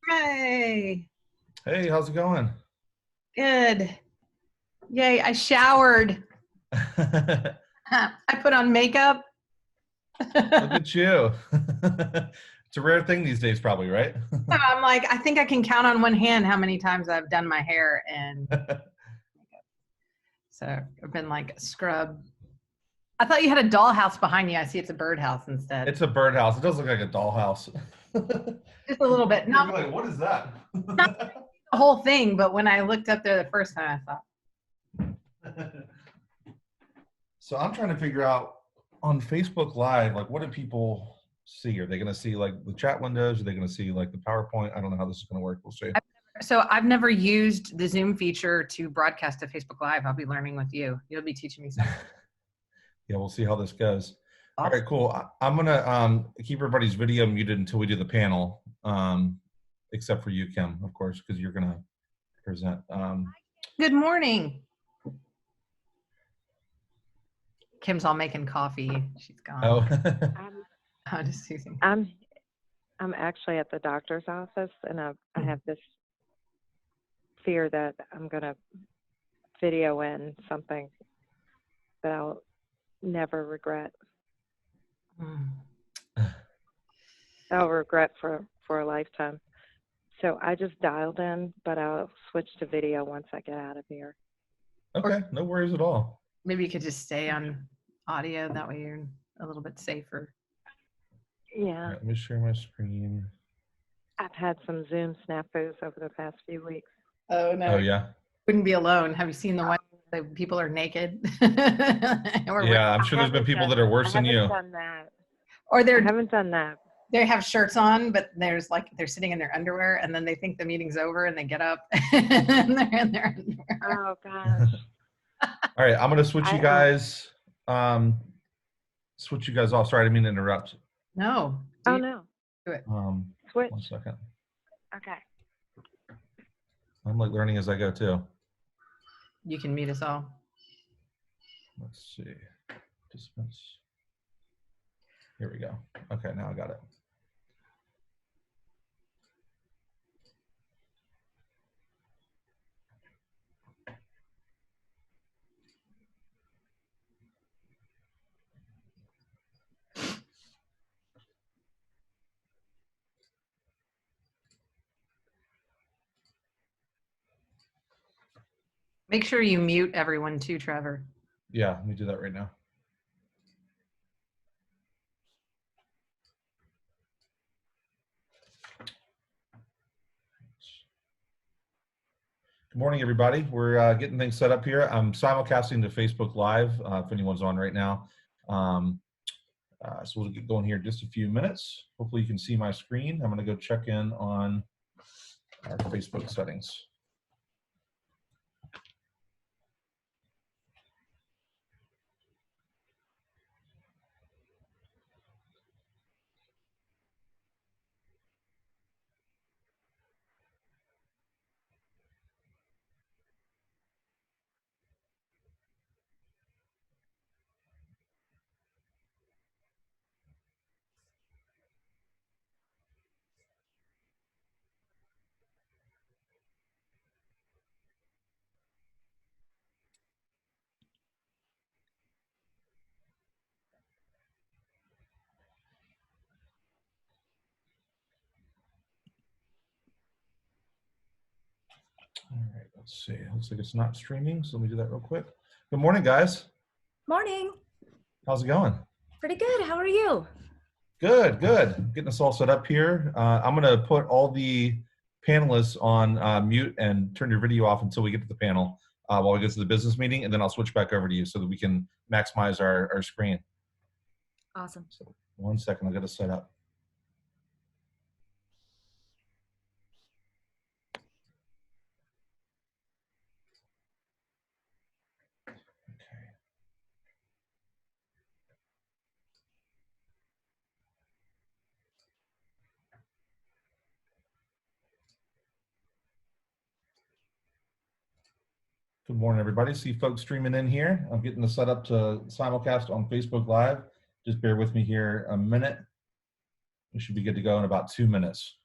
Hey, Hey, how's it going? good. Yay, I showered. I put on makeup. Look at you. It's a rare thing these days, probably, right? I'm like, I think I can count on one hand how many times I've done my hair and so I've been like scrub. I thought you had a dollhouse behind you. I see it's a birdhouse instead. It's a birdhouse. It does look like a dollhouse. Just a little bit. You're Not, like, what is that? not the whole thing, but when I looked up there the first time, I thought, So I'm trying to figure out on Facebook Live, like, what do people see? Are they going to see like the chat windows? Are they going to see like the PowerPoint? I don't know how this is going to work. We'll see. so I've never used the Zoom feature to broadcast to Facebook Live. I'll be learning with you. You'll be teaching me something. Yeah, we'll see how this goes. All Awesome. right, cool. I'm gonna keep everybody's video muted until we do the panel, except for you, Kim, of course, because you're gonna present. Good morning. Kim's all making coffee. She's gone. Oh, I'm just teasing. I'm actually at the doctor's office, and I have this fear that I'm going to video in something that I'll never regret. I'll regret for a lifetime. So I just dialed in, but I'll switch to video once I get out of here. okay, no worries at all. Maybe you could just stay on audio. That way you're a little bit safer. Yeah. All right, let me share my screen. I've had some Zoom snafus over the past few weeks. Oh, no. Oh yeah. Wouldn't be alone. Have you seen the one where people are naked? Yeah, I'm sure there's been people that are worse than you. I haven't done that. Or I haven't done that. They have shirts on, but there's like they're sitting in their underwear, and then they think the meeting's over, and they get up and they're in their underwear. Oh gosh. All right, I'm gonna switch you guys. Switch you guys off. Sorry, I didn't mean to interrupt. No. Oh no. Do it. Switch. 1 second. Okay. I'm like learning as I go too. You can meet us all. Let's see. Participants. Here we go. Okay, now I got it. Make sure you mute everyone too, Trevor. Yeah, let me do that right now. Good morning, everybody. We're getting things set up here. I'm simulcasting to Facebook Live if anyone's on right now. So we'll get going here in just a few minutes. Hopefully you can see my screen. I'm going to go check in on our Facebook settings. All right, let's see. Looks like it's not streaming, so let me do that real quick. Good morning, guys. Morning. How's it going? Pretty good. How are you? Good, good. Getting us all set up here. I'm going to put all the panelists on mute and turn your video off until we get to the panel while we get to the business meeting, and then I'll switch back over to you so that we can maximize our screen. Awesome. So 1 second, I'll get us set up. Good morning, everybody. See folks streaming in here. I'm getting the set up to simulcast on Facebook Live. Just bear with me here a minute. We should be good to go in about 2 minutes.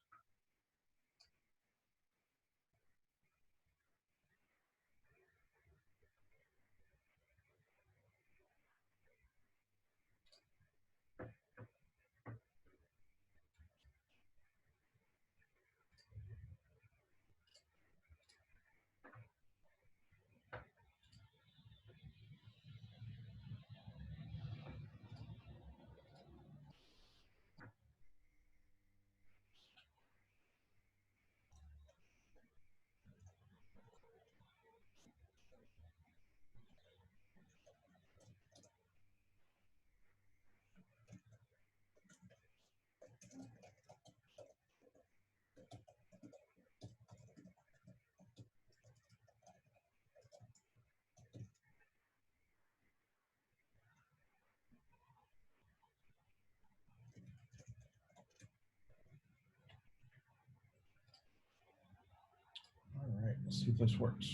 Let's see if this works.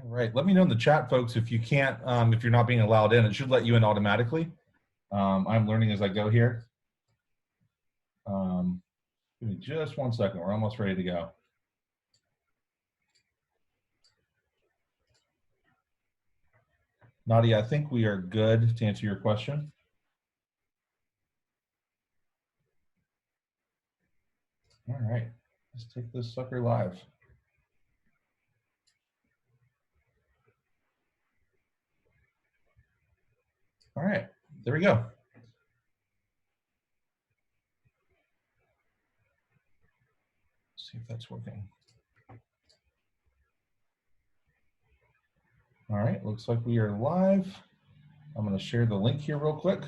All right, let me know in the chat, folks, if you can't, if you're not being allowed in. It should let you in automatically. I'm learning as I go here. Give me just 1 second. We're almost ready to go. Nadia, I think we are good to answer your question. All right, let's take this sucker live. All right, there we go. Let's see if that's working. All right, looks like we are live. I'm going to share the link here real quick.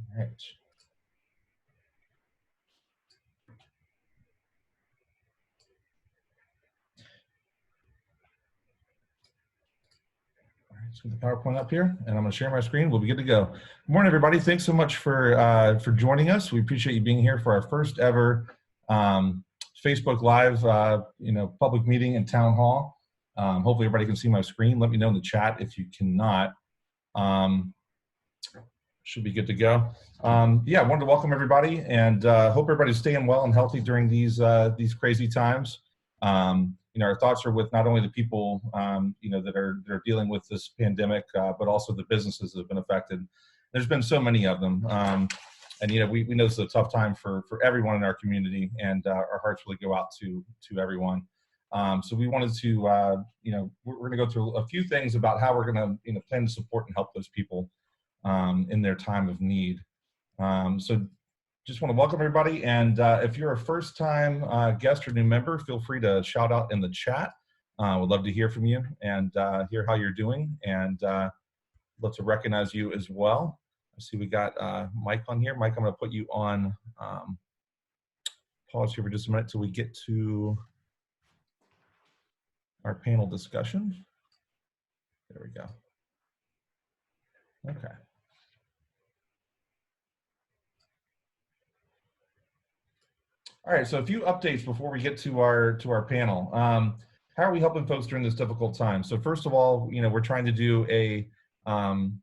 All right. Let's get the PowerPoint up here, and I'm going to share my screen. We'll be good to go. Good morning, everybody. Thanks so much for joining us. We appreciate you being here for our first ever Facebook Live, public meeting and town hall. Hopefully, everybody can see my screen. Let me know in the chat if you cannot. Should be good to go. Yeah, I wanted to welcome everybody, and hope everybody's staying well and healthy during these crazy times. Our thoughts are with not only the people, that are dealing with this pandemic, but also the businesses that have been affected. There's been so many of them. And, we know this is a tough time for everyone in our community, and our hearts really go out to everyone. So we wanted to, we're going to go through a few things about how we're going to, plan to support and help those people in their time of need. So just want to welcome everybody, and if you're a first-time guest or new member, feel free to shout out in the chat. We'd love to hear from you and hear how you're doing, and love to recognize you as well. I see we got Mike on here. Mike, I'm going to put you on pause here for just a minute till we get to our panel discussion. There we go. Okay. All right, so a few updates before we get to our panel. How are we helping folks during this difficult time? So first of all, we're trying to do we're trying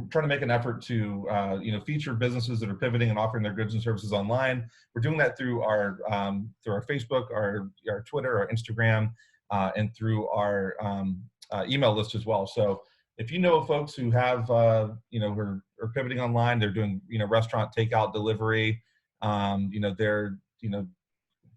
to make an effort to feature businesses that are pivoting and offering their goods and services online. We're doing that through our Facebook, our Twitter, our Instagram, and through our email list as well. So if you know folks who have who are pivoting online, they're doing restaurant takeout, delivery. They're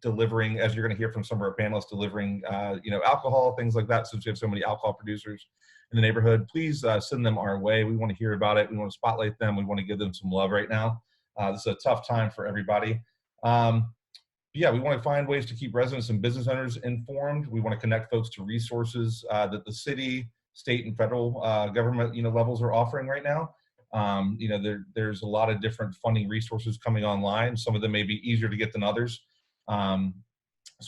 delivering, as you're going to hear from some of our panelists, delivering alcohol, things like that, since we have so many alcohol producers in the neighborhood. Please send them our way. We want to hear about it. We want to spotlight them. We want to give them some love right now. This is a tough time for everybody. Yeah, we want to find ways to keep residents and business owners informed. We want to connect folks to resources that the city, state, and federal government levels are offering right now. There's a lot of different funding resources coming online. Some of them may be easier to get than others. So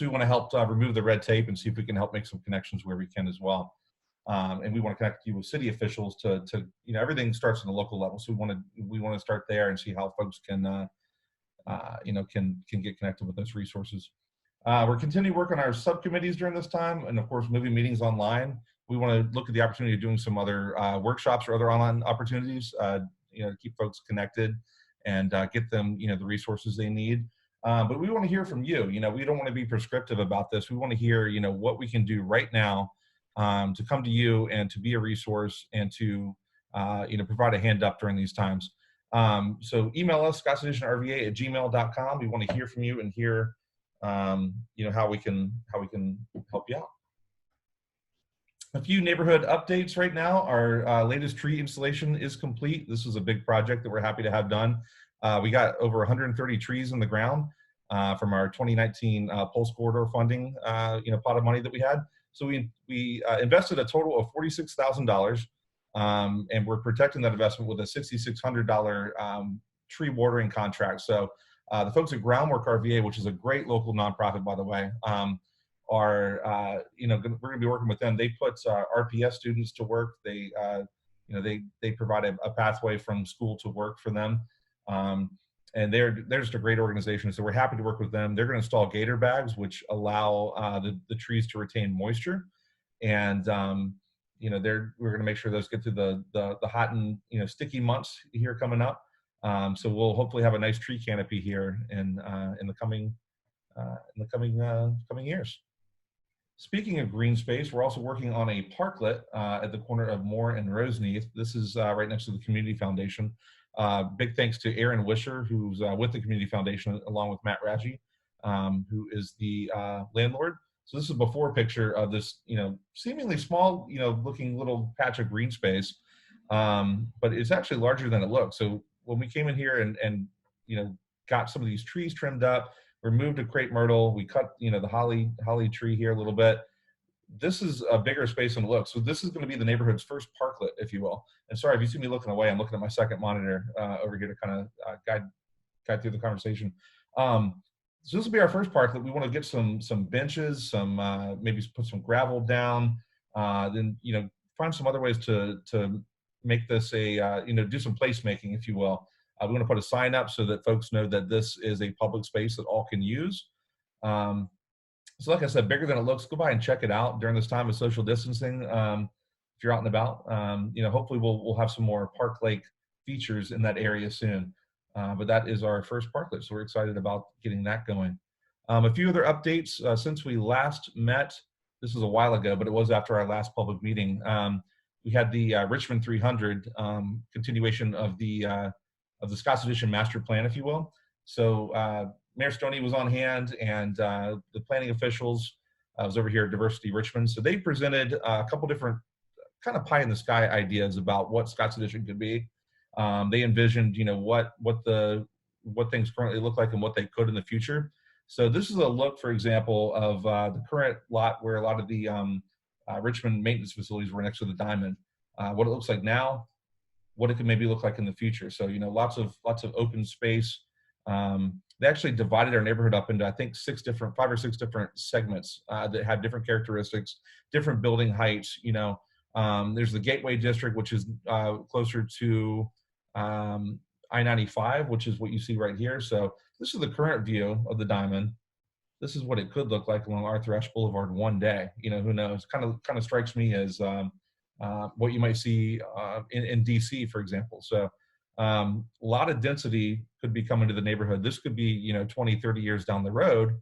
we want to help remove the red tape and see if we can help make some connections where we can as well. And we want to connect you with city officials to everything starts at the local level. So we want to start there and see how folks can get connected with those resources. We're continuing to work on our subcommittees during this time, and of course, moving meetings online. We want to look at the opportunity of doing some other workshops or other online opportunities, to keep folks connected and get them, the resources they need. But we want to hear from you. We don't want to be prescriptive about this. We want to hear, what we can do right now to come to you and to be a resource and to, provide a hand up during these times. So email us, scottseditionnrva@gmail.com. We want to hear from you and hear, how we can help you out. A few neighborhood updates right now. Our latest tree installation is complete. This was a big project that we're happy to have done. We got over 130 trees in the ground from our 2019 Pulse Corridor funding, pot of money that we had. So we invested a total of $46,000, and we're protecting that investment with a $6,600 tree watering contract. So the folks at Groundwork RVA, which is a great local nonprofit, by the way, we're going to be working with them. They put RPS students to work. They provide a pathway from school to work for them. And they're just a great organization. So we're happy to work with them. They're going to install gator bags, which allow the trees to retain moisture. And, we're going to make sure those get through the hot and, sticky months here coming up. So we'll hopefully have a nice tree canopy here in the coming years. Speaking of green space, we're also working on a parklet at the corner of Moore and Roseneath. This is right next to the Community Foundation. Big thanks to Aaron Wisher, who's with the Community Foundation, along with Matt Raggi, who is the landlord. So this is a before picture of this, seemingly small, looking little patch of green space, but it's actually larger than it looks. So when we came in here and got some of these trees trimmed up, removed a crepe myrtle, we cut, the holly tree here a little bit. This is a bigger space than it looks. So this is going to be the neighborhood's first parklet, if you will. And sorry, if you see me looking away, I'm looking at my second monitor over here to kind of guide through the conversation. So this will be our first parklet. We want to get some benches, maybe put some gravel down, then find some other ways to make this a do some placemaking, if you will. We want to put a sign up so that folks know that this is a public space that all can use. So like I said, bigger than it looks. Go by and check it out during this time of social distancing. If you're out and about, hopefully we'll have some more Park Lake features in that area soon. But that is our first parklet, so we're excited about getting that going. A few other updates since we last met. This was a while ago, but it was after our last public meeting. We had the Richmond 300 continuation of the Scotts Edition master plan, if you will. So Mayor Stoney was on hand, and the planning officials was over here at Diversity Richmond. So they presented a couple different kind of pie in the sky ideas about what Scotts Edition could be. They envisioned, what things currently look like and what they could in the future. So this is a look, for example, of the current lot where a lot of the Richmond maintenance facilities were next to the Diamond. What it looks like now, what it could maybe look like in the future. So, lots of open space. They actually divided our neighborhood up into, I think, 5 or 6 different segments that have different characteristics, different building heights. There's the Gateway District, which is closer to I-95, which is what you see right here. So this is the current view of the Diamond. This is what it could look like along Arthur Ashe Boulevard one day. Who knows? Kind of strikes me as what you might see in DC, for example. So a lot of density could be coming to the neighborhood. This could be 20, 30 years down the road,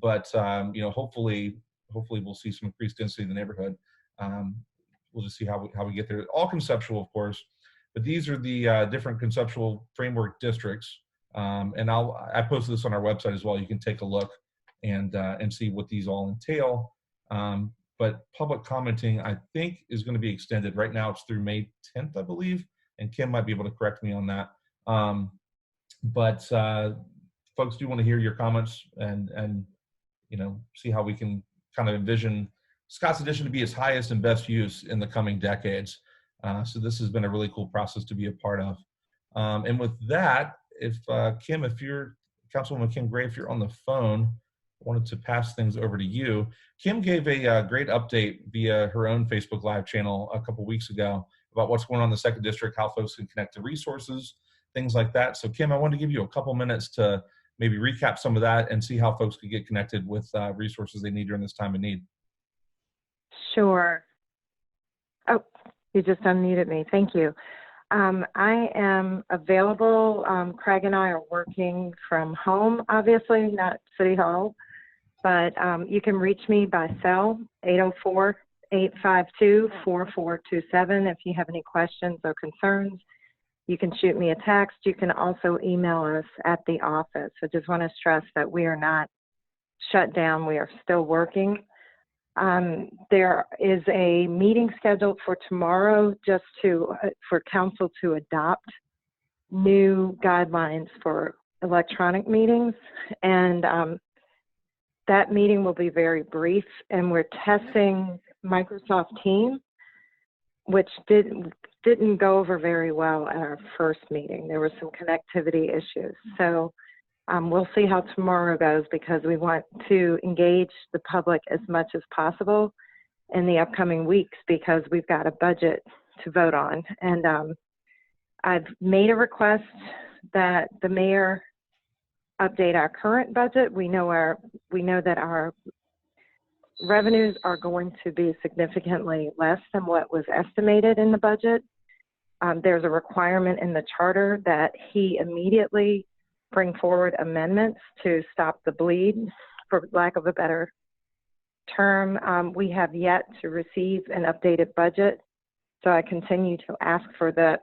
but hopefully we'll see some increased density in the neighborhood. We'll just see how we get there. All conceptual, of course, but these are the different conceptual framework districts. And I posted this on our website as well. You can take a look and see what these all entail. But public commenting, I think, is going to be extended. Right now, it's through May 10th, I believe, and Kim might be able to correct me on that. But folks do want to hear your comments and see how we can kind of envision Scotts Edition to be its highest and best use in the coming decades. So this has been a really cool process to be a part of. And with that, if Councilwoman Kim Gray, if you're on the phone, I wanted to pass things over to you. Kim gave a great update via her own Facebook Live channel a couple weeks ago about what's going on in the second district, how folks can connect to resources, things like that. So Kim, I wanted to give you a couple minutes to maybe recap some of that and see how folks could get connected with resources they need during this time of need. Sure. Oh, you just unmuted me. Thank you. I am available. Craig and I are working from home, obviously, not City Hall, but you can reach me by cell, 804-852-4427 if you have any questions or concerns. You can shoot me a text. You can also email us at the office. I just want to stress that we are not shut down. We are still working. There is a meeting scheduled for tomorrow just for council to adopt new guidelines for electronic meetings. And that meeting will be very brief, and we're testing Microsoft Teams, which didn't go over very well at our first meeting. There were some connectivity issues. So we'll see how tomorrow goes, because we want to engage the public as much as possible in the upcoming weeks, because we've got a budget to vote on. And I've made a request that the mayor update our current budget. We know that our revenues are going to be significantly less than what was estimated in the budget. There's a requirement in the charter that he immediately bring forward amendments to stop the bleed, for lack of a better term. We have yet to receive an updated budget, so I continue to ask for the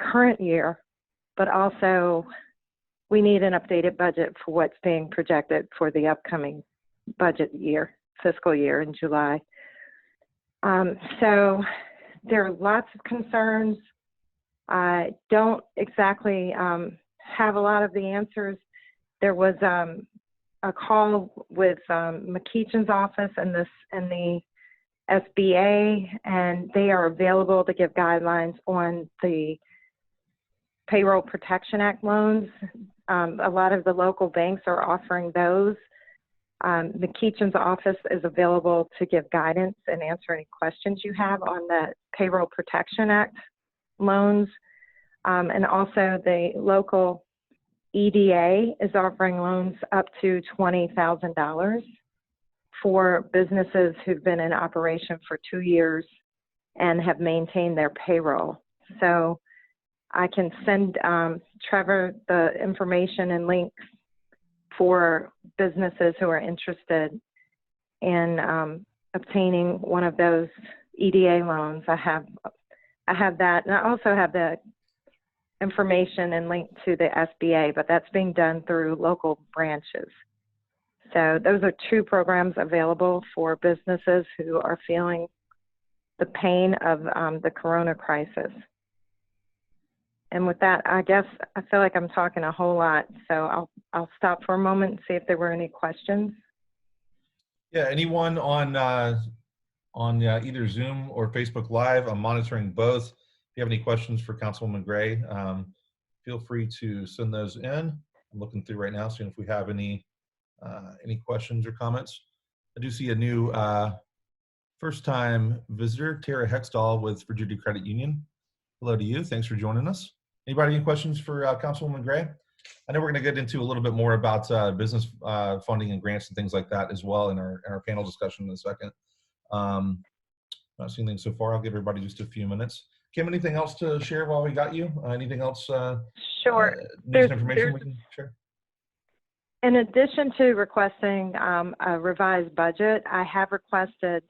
current year, but also we need an updated budget for what's being projected for the upcoming budget year, fiscal year in July. So there are lots of concerns. I don't exactly have a lot of the answers. There was a call with McKeechan's office and the SBA, and they are available to give guidelines on the Payroll Protection Act loans. A lot of the local banks are offering those. McKeechan's office is available to give guidance and answer any questions you have on the Payroll Protection Act loans. And also the local EDA is offering loans up to $20,000 for businesses who've been in operation for 2 years and have maintained their payroll. So I can send Trevor the information and links for businesses who are interested in obtaining one of those EDA loans. I have that, and I also have the information and link to the SBA, but that's being done through local branches. So those are 2 programs available for businesses who are feeling the pain of the corona crisis. And with that, I guess I feel like I'm talking a whole lot, so I'll stop for a moment and see if there were any questions. Yeah, anyone on either Zoom or Facebook Live, I'm monitoring both. If you have any questions for Councilwoman Gray, feel free to send those in. I'm looking through right now, seeing if we have any questions or comments. I do see a new first-time visitor, Tara Hextall with Virginia Credit Union. Hello to you. Thanks for joining us. Anybody any questions for Councilwoman Gray? I know we're going to get into a little bit more about business funding and grants and things like that as well in our panel discussion in a second. Not seeing things so far. I'll give everybody just a few minutes. Kim, anything else to share while we got you? Anything else? Sure. News and information we can share? In addition to requesting a revised budget, I have requested,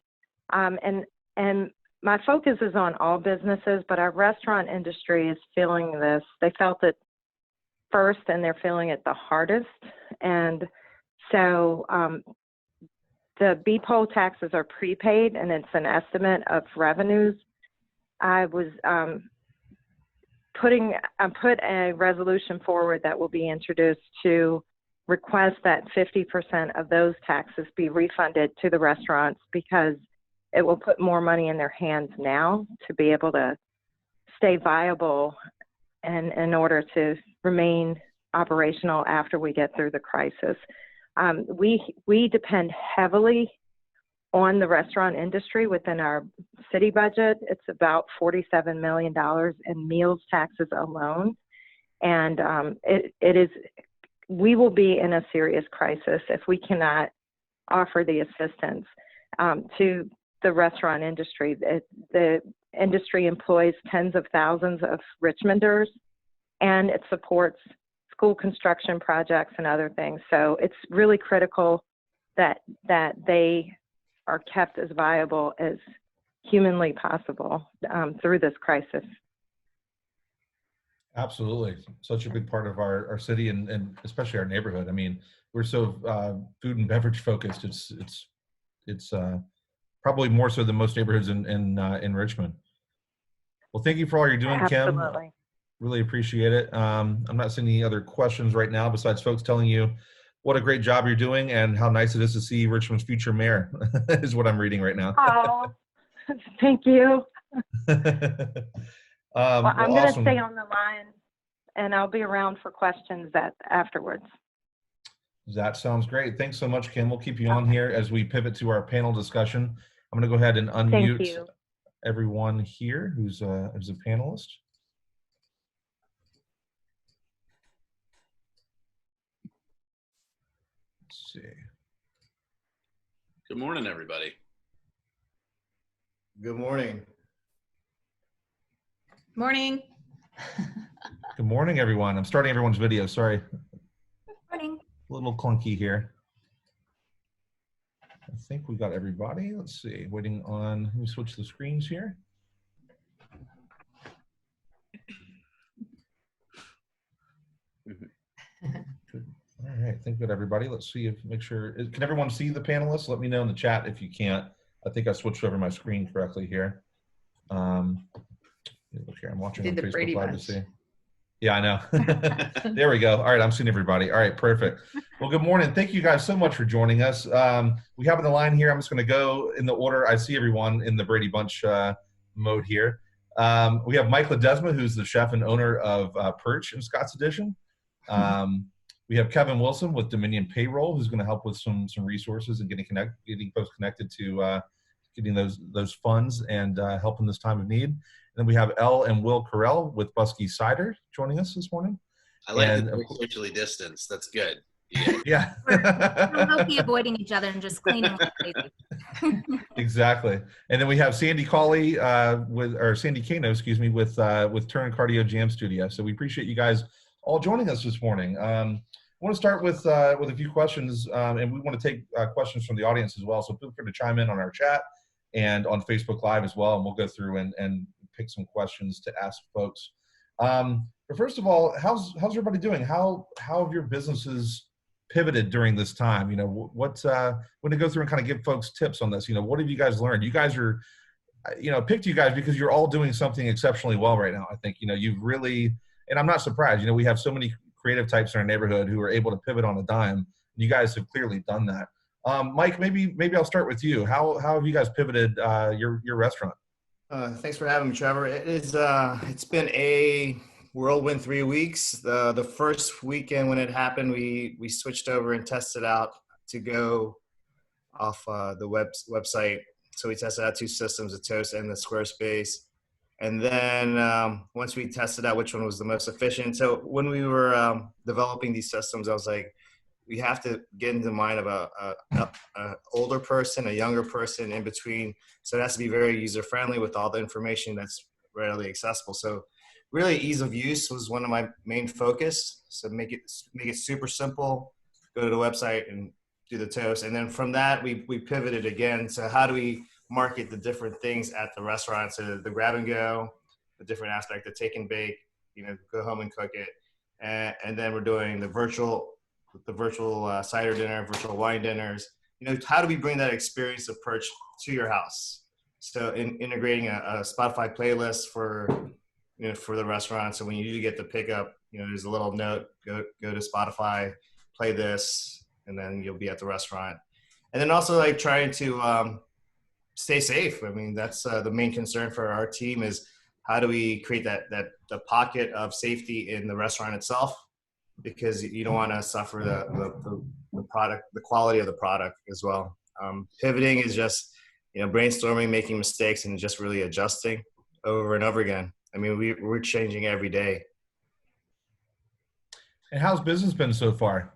and my focus is on all businesses, but our restaurant industry is feeling this. They felt it first, and they're feeling it the hardest. And so the B-poll taxes are prepaid, and it's an estimate of revenues. I was put a resolution forward that will be introduced to request that 50% of those taxes be refunded to the restaurants, because it will put more money in their hands now to be able to stay viable and in order to remain operational after we get through the crisis. We depend heavily on the restaurant industry within our city budget. It's about $47 million in meals taxes alone. And we will be in a serious crisis if we cannot offer the assistance to the restaurant industry. The industry employs tens of thousands of Richmonders, and it supports school construction projects and other things. So it's really critical that they are kept as viable as humanly possible through this crisis. Absolutely. Such a big part of our city and especially our neighborhood. I mean, we're so food and beverage focused. It's probably more so than most neighborhoods in Richmond. Well, thank you for all you're doing, Kim. Absolutely. Really appreciate it. I'm not seeing any other questions right now besides folks telling you what a great job you're doing and how nice it is to see Richmond's future mayor is what I'm reading right now. Oh, thank you. Well, I'm going to awesome. stay on the line and I'll be around for questions afterwards. That sounds great. Thanks so much, Kim. We'll keep you on here as we pivot to our panel discussion. I'm going to go ahead and Thank unmute you. everyone here who's a panelist. Let's see. Good morning, everybody. Good morning. Morning. Good morning, everyone. I'm starting everyone's video. Sorry, Morning. a little clunky here. I think we got everybody. Let's see. Waiting on. Let me switch the screens here. Good. All right. I think we got everybody. Let's see if make sure. Can everyone see the panelists? Let me know in the chat if you can't. I think I switched over my screen correctly here. Look here. I'm watching Did on the Facebook Brady Live Bunch. to see. Yeah, I know. There we go. All right, I'm seeing everybody. All right, perfect. Well, good morning. Thank you guys so much for joining us. We have on the line here, I'm just going to go in the order I see everyone in the Brady Bunch mode here. We have Mike Ledesma, who's the chef and owner of Perch in Scott's Addition. We have Kevin Wilson with Dominion Payroll, who's going to help with some resources and getting folks connected to getting those funds and help in this time of need. And then we have Elle and Will Carell with Busky Cider joining us this morning. I like And- the socially distanced. That's good. Yeah. We're low-key avoiding each other and just cleaning like crazy. Exactly. And then we have Sandy Cawley Sandy Kano, excuse me, with Turn Cardio Jam Studio. So we appreciate you guys all joining us this morning. I want to start with a few questions, and we want to take questions from the audience as well. So feel free to chime in on our chat and on Facebook Live as well, and we'll go through and pick some questions to ask folks. But first of all, how's everybody doing? How have your businesses pivoted during this time? You know, when to go through and kind of give folks tips on this. You know, what have you guys learned? You guys are, picked you guys because you're all doing something exceptionally well right now. I think, you've really, and I'm not surprised. We have so many creative types in our neighborhood who are able to pivot on a dime. You guys have clearly done that. Mike, maybe I'll start with you. How have you guys pivoted your restaurant? Thanks for having me, Trevor. It's been a whirlwind 3 weeks. The first weekend when it happened, we switched over and tested out to go off the website. So we tested out 2 systems, the Toast and the Squarespace. And then once we tested out which one was the most efficient. So when we were developing these systems, I was like, we have to get into the mind of a older person, a younger person in between. So it has to be very user friendly with all the information that's readily accessible. So really ease of use was one of my main focus. So make it super simple, go to the website and do the Toast. And then from that, we pivoted again. So how do we market the different things at the restaurant? So the grab and go, the different aspect, the take and bake, go home and cook it. And then we're doing the virtual cider dinner, virtual wine dinners. How do we bring that experience of Perch to your house? So integrating a Spotify playlist for the restaurant. So when you do get the pickup, there's a little note, go to Spotify, play this, and then you'll be at the restaurant. And then also like trying to stay safe. I mean, that's the main concern for our team is how do we create the pocket of safety in the restaurant itself? Because you don't want to suffer the product, the quality of the product as well. Pivoting is just, brainstorming, making mistakes, and just really adjusting over and over again. I mean, we're changing every day. And how's business been so far?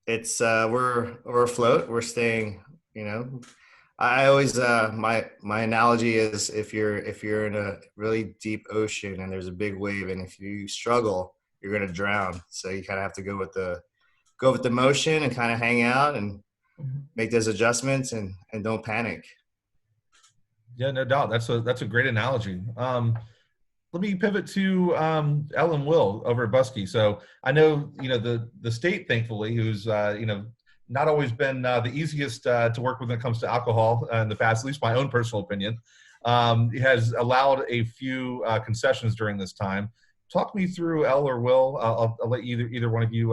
It's we're afloat. We're staying. I always my analogy is if you're in a really deep ocean and there's a big wave, and if you struggle, you're going to drown. So you kind of have to go with the motion and kind of hang out and make those adjustments and don't panic. Yeah, no doubt. That's a great analogy. let me pivot to Ellen Will over at Busky. So I know, the state, thankfully, who's, not always been the easiest to work with when it comes to alcohol in the past, at least my own personal opinion, has allowed a few concessions during this time. Talk me through, Elle or Will, I'll let either one of you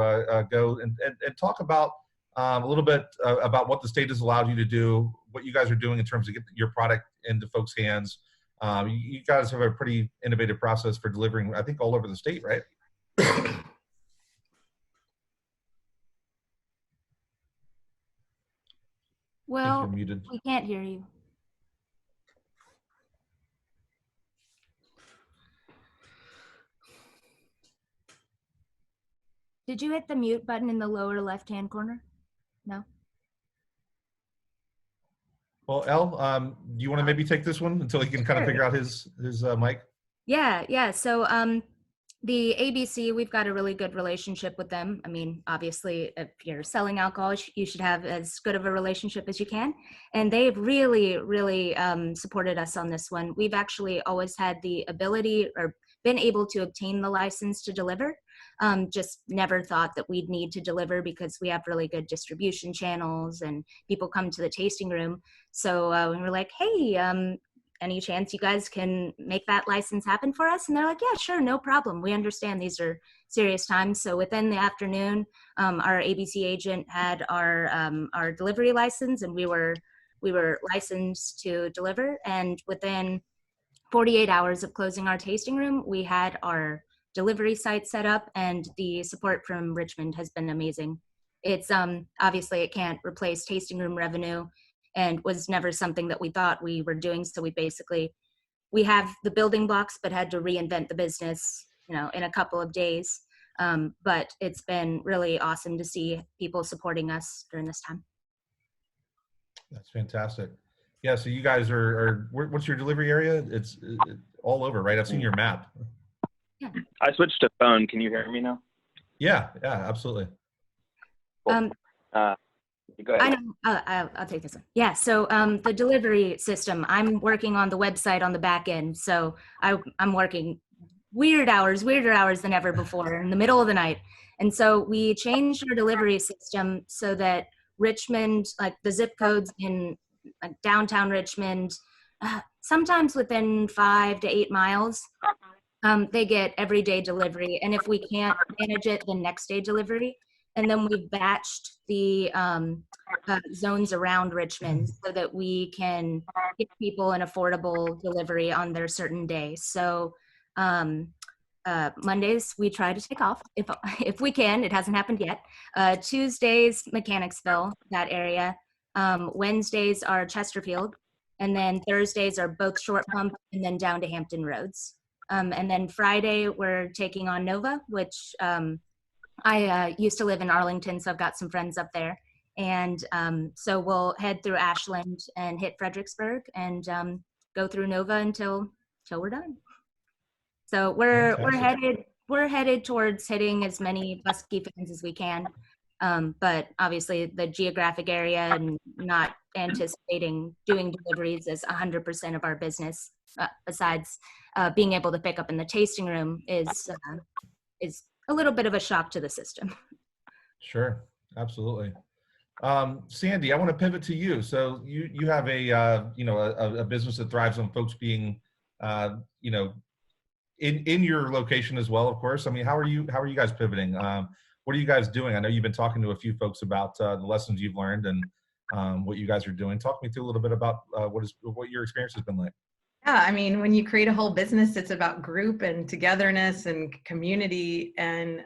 go and talk about a little bit about what the state has allowed you to do, what you guys are doing in terms of getting your product into folks' hands. You guys have a pretty innovative process for delivering, I think, all over the state, right? Well, you're muted. we can't hear you. Did you hit the mute button in the lower left-hand corner? No? Well, Elle, do you want to maybe take this one until he can kind of Sure. figure out his mic? Yeah. So the ABC, we've got a really good relationship with them. I mean, obviously, if you're selling alcohol, you should have as good of a relationship as you can. And they've really, really supported us on this one. We've actually always had the ability or been able to obtain the license to deliver. Just never thought that we'd need to deliver because we have really good distribution channels and people come to the tasting room. So we were like, hey, any chance you guys can make that license happen for us? And they're like, yeah, sure, no problem. We understand these are serious times. So within the afternoon, our ABC agent had our delivery license, and we were licensed to deliver. And within 48 hours of closing our tasting room, we had our delivery site set up, and the support from Richmond has been amazing. It's obviously it can't replace tasting room revenue, and was never something that we thought we were doing. So we have the building blocks, but had to reinvent the business, in a couple of days. But it's been really awesome to see people supporting us during this time. That's fantastic. Yeah, so you guys are what's your delivery area? It's all over, right? I've seen your map. I switched to phone. Can you hear me now? Yeah, absolutely. Cool. Go ahead. I'll take this one. Yeah, so the delivery system, I'm working on the website on the back end. So I'm working weirder hours than ever before in the middle of the night. And so we changed our delivery system so that Richmond, like the zip codes in downtown Richmond, sometimes within 5 to 8 miles, they get everyday delivery. And if we can't manage it, the next day delivery. And then we've batched the zones around Richmond so that we can give people an affordable delivery on their certain day. So Mondays we try to take off if we can. It hasn't happened yet. Tuesdays, Mechanicsville, that area. Wednesdays are Chesterfield, and then Thursdays are both Short Pump and then down to Hampton Roads. And then Friday we're taking on Nova, which I used to live in Arlington, so I've got some friends up there. And so we'll head through Ashland and hit Fredericksburg and go through Nova until we're done. So we're headed towards hitting as many Busky fans as we can. But obviously the geographic area and not anticipating doing deliveries as 100% of our business, besides being able to pick up in the tasting room is a little bit of a shock to the system. Sure, absolutely. Sandy, I want to pivot to you. So you have a business that thrives on folks being, in your location as well, of course. I mean, how are you guys pivoting? What are you guys doing? I know you've been talking to a few folks about the lessons you've learned and what you guys are doing. Talk me through a little bit about what your experience has been like. Yeah, I mean, when you create a whole business, it's about group and togetherness and community. And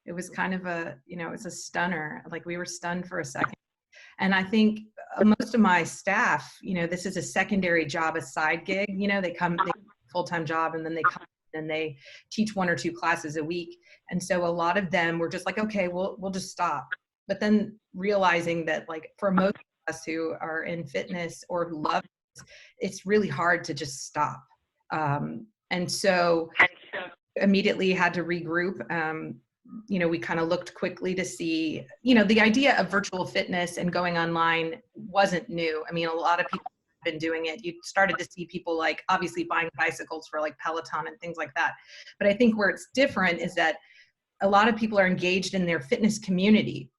it was kind of it's a stunner. Like we were stunned for a second. And I think most of my staff, this is a secondary job, a side gig. They have a full-time job, and then they come and they teach 1 or 2 classes a week. And so a lot of them were just like, okay, we'll just stop. But then realizing that, like, for most of us who are in fitness or who love, it's really hard to just stop. And so immediately had to regroup. We kind of looked quickly to see, the idea of virtual fitness and going online wasn't new. I mean, a lot of people been doing it, you started to see people like obviously buying bicycles for like Peloton and things like that. But I think where it's different is that a lot of people are engaged in their fitness community.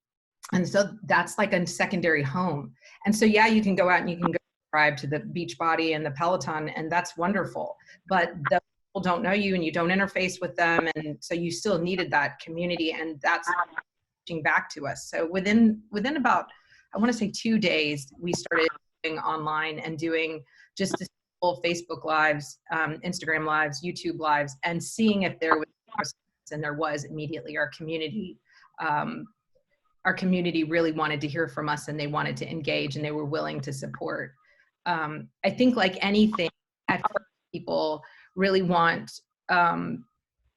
And so that's like a secondary home. And so, yeah, you can go out and you can go subscribe to the Beachbody and the Peloton, and that's wonderful. But the people don't know you and you don't interface with them. And so you still needed that community, and that's reaching back to us. So within about, I want to say 2 days, we started doing online and doing just full Facebook lives, Instagram lives, YouTube lives, and seeing if there was, and there was immediately. Our community really wanted to hear from us, and they wanted to engage, and they were willing to support. I think like anything, at first people really want,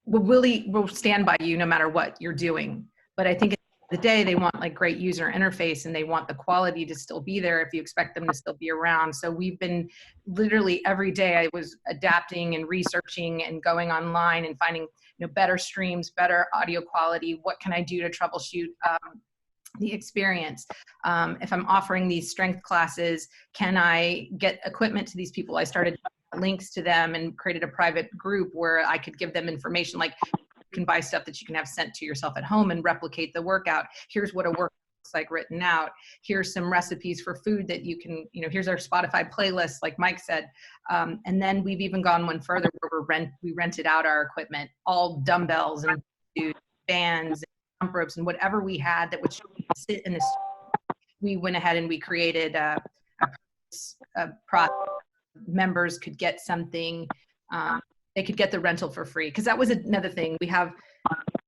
will stand by you no matter what you're doing. But I think at the end of the day, they want like great user interface, and they want the quality to still be there if you expect them to still be around. So we've been literally every day, I was adapting and researching and going online and finding, better streams, better audio quality. What can I do to troubleshoot the experience? If I'm offering these strength classes, can I get equipment to these people? I started links to them and created a private group where I could give them information, like you can buy stuff that you can have sent to yourself at home and replicate the workout. Here's what a workout looks like written out. Here's some recipes for food that you can, here's our Spotify playlist, like Mike said. And then we've even gone one further where we rented out our equipment, all dumbbells and bands, jump ropes, and whatever we had that would sit in this. We went ahead and we created a product. Members could get something. They could get the rental for free, because that was another thing. We have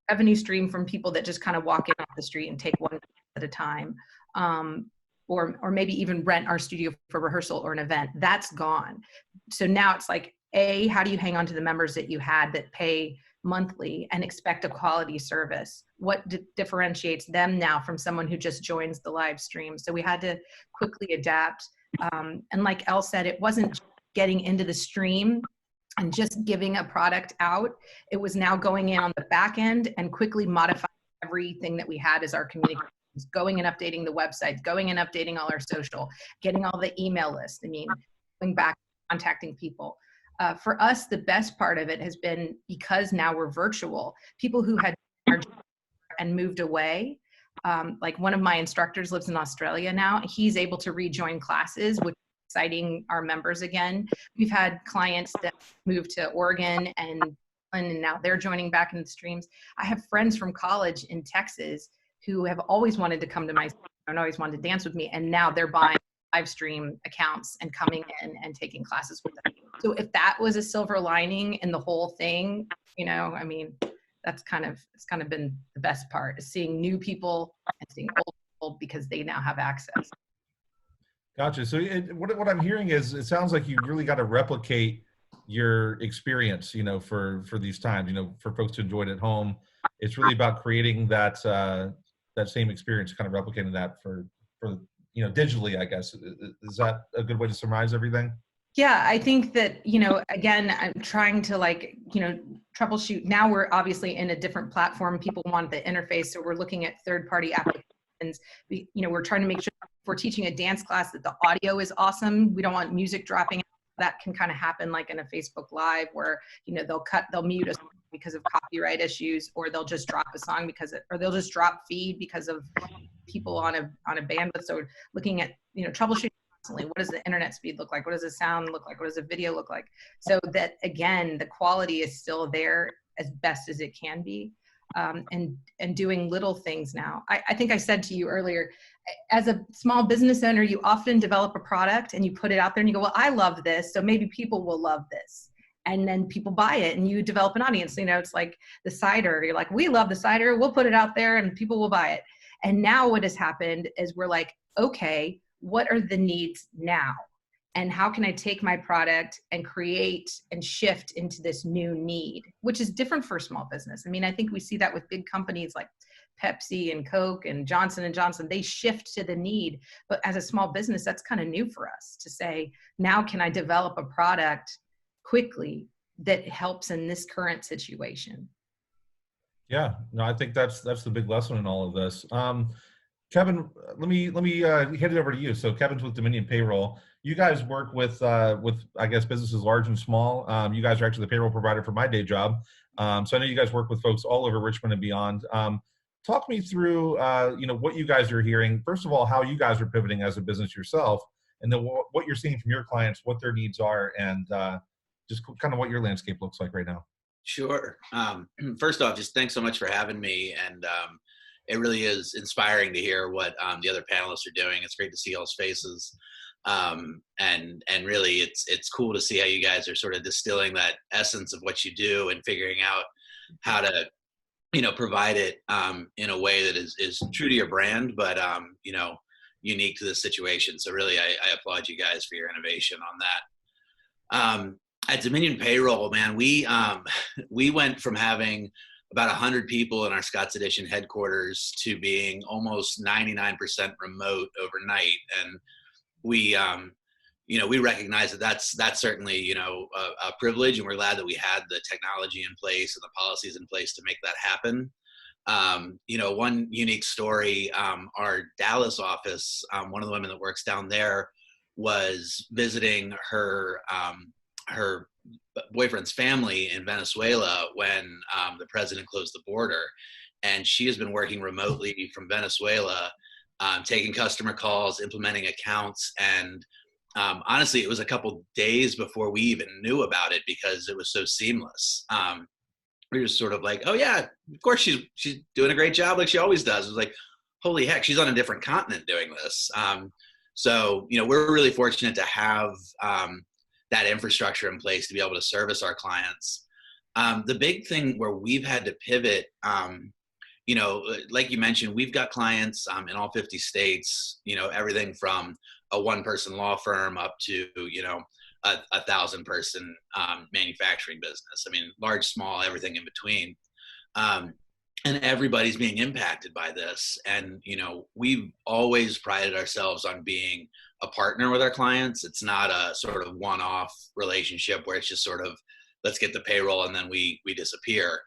revenue stream from people that just kind of walk in off the street and take one at a time, or maybe even rent our studio for rehearsal or an event. That's gone. So now it's like, how do you hang on to the members that you had that pay monthly and expect a quality service? What differentiates them now from someone who just joins the live stream? So we had to quickly adapt. And like Elle said, it wasn't getting into the stream and just giving a product out. It was now going in on the back end and quickly modifying everything that we had as our communications, going and updating the website, going and updating all our social, getting all the email lists. Going back, contacting people. For us, the best part of it has been, because now we're virtual, people who had and moved away. Like one of my instructors lives in Australia now. He's able to rejoin classes, which is exciting our members again. We've had clients that moved to Oregon and now they're joining back in the streams. I have friends from college in Texas who have always wanted to come to my stream and always wanted to dance with me, and now they're buying live stream accounts and coming in and taking classes with them. So if that was a silver lining in the whole thing, it's kind of been the best part, is seeing new people and seeing old people, because they now have access. Gotcha. So what I'm hearing is, it sounds like you really got to replicate your experience, for these times, for folks to enjoy it at home. It's really about creating that same experience, kind of replicating that for digitally, I guess. Is that a good way to summarize everything? Yeah, I think that, again, I'm trying to troubleshoot. Now we're obviously in a different platform. People want the interface. So we're looking at third-party applications. We're trying to make sure if we're teaching a dance class that the audio is awesome. We don't want music dropping. That can kind of happen like in a Facebook Live where, they'll mute us because of copyright issues, or they'll just drop a song or they'll just drop feed because of people on a bandwidth. So looking at, troubleshooting constantly. What does the internet speed look like? What does the sound look like? What does the video look like? So that, again, the quality is still there as best as it can be. And doing little things now. I think I said to you earlier, as a small business owner, you often develop a product and you put it out there and you go, well, I love this, so maybe people will love this. And then people buy it and you develop an audience. It's like the cider. You're like, we love the cider. We'll put it out there and people will buy it. And now what has happened is we're like, okay, what are the needs now? And how can I take my product and create and shift into this new need, which is different for small business. I think we see that with big companies like Pepsi and Coke and Johnson & Johnson. They shift to the need. But as a small business, that's kind of new for us to say, now can I develop a product quickly that helps in this current situation? Yeah, no, I think that's the big lesson in all of this. Kevin, let me hand it over to you. So Kevin's with Dominion Payroll. you guys work with I guess businesses large and small. You guys are actually the payroll provider for my day job. So I know you guys work with folks all over Richmond and beyond. Talk me through, what you guys are hearing. First of all, how you guys are pivoting as a business yourself, and then what you're seeing from your clients, what their needs are, and just kind of what your landscape looks like right now. Sure. First off, just thanks so much for having me. And it really is inspiring to hear what the other panelists are doing. It's great to see y'all's faces. And really it's cool to see how you guys are sort of distilling that essence of what you do and figuring out how to, provide it in a way that is true to your brand, but, unique to the situation. So really, I applaud you guys for your innovation on that. At Dominion Payroll, man, we went from having about 100 people in our Scotts Addition headquarters to being almost 99% remote overnight. And we recognize that that's certainly, a privilege, and we're glad that we had the technology in place and the policies in place to make that happen. One unique story, our Dallas office, one of the women that works down there was visiting her boyfriend's family in Venezuela when the president closed the border. And she has been working remotely from Venezuela, taking customer calls, implementing accounts. And honestly, it was a couple days before we even knew about it because it was so seamless. We were sort of like, oh yeah, of course she's doing a great job like she always does. It was like, holy heck, she's on a different continent doing this. So we're really fortunate to have that infrastructure in place to be able to service our clients. The big thing where we've had to pivot, like you mentioned, we've got clients in all 50 states, everything from a one-person law firm up to, a 1,000-person manufacturing business. I mean, large, small, everything in between. And everybody's being impacted by this. And, we've always prided ourselves on being a partner with our clients. It's not a sort of one-off relationship where it's just sort of, let's get the payroll and then we disappear.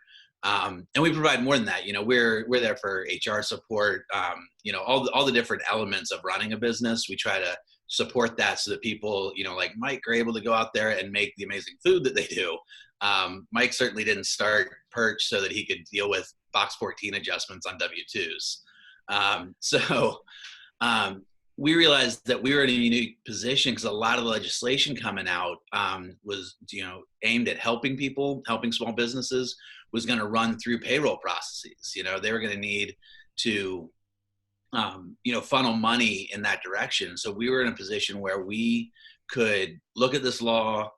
And we provide more than that. We're there for HR support, all the different elements of running a business. We try to support that so that people, like Mike, are able to go out there and make the amazing food that they do. Mike certainly didn't start Perch so that he could deal with Box 14 adjustments on W-2s. So we realized that we were in a unique position because a lot of the legislation coming out was, aimed at helping people, helping small businesses, was going to run through payroll processes. They were going to need to, funnel money in that direction. So we were in a position where we could look at this law,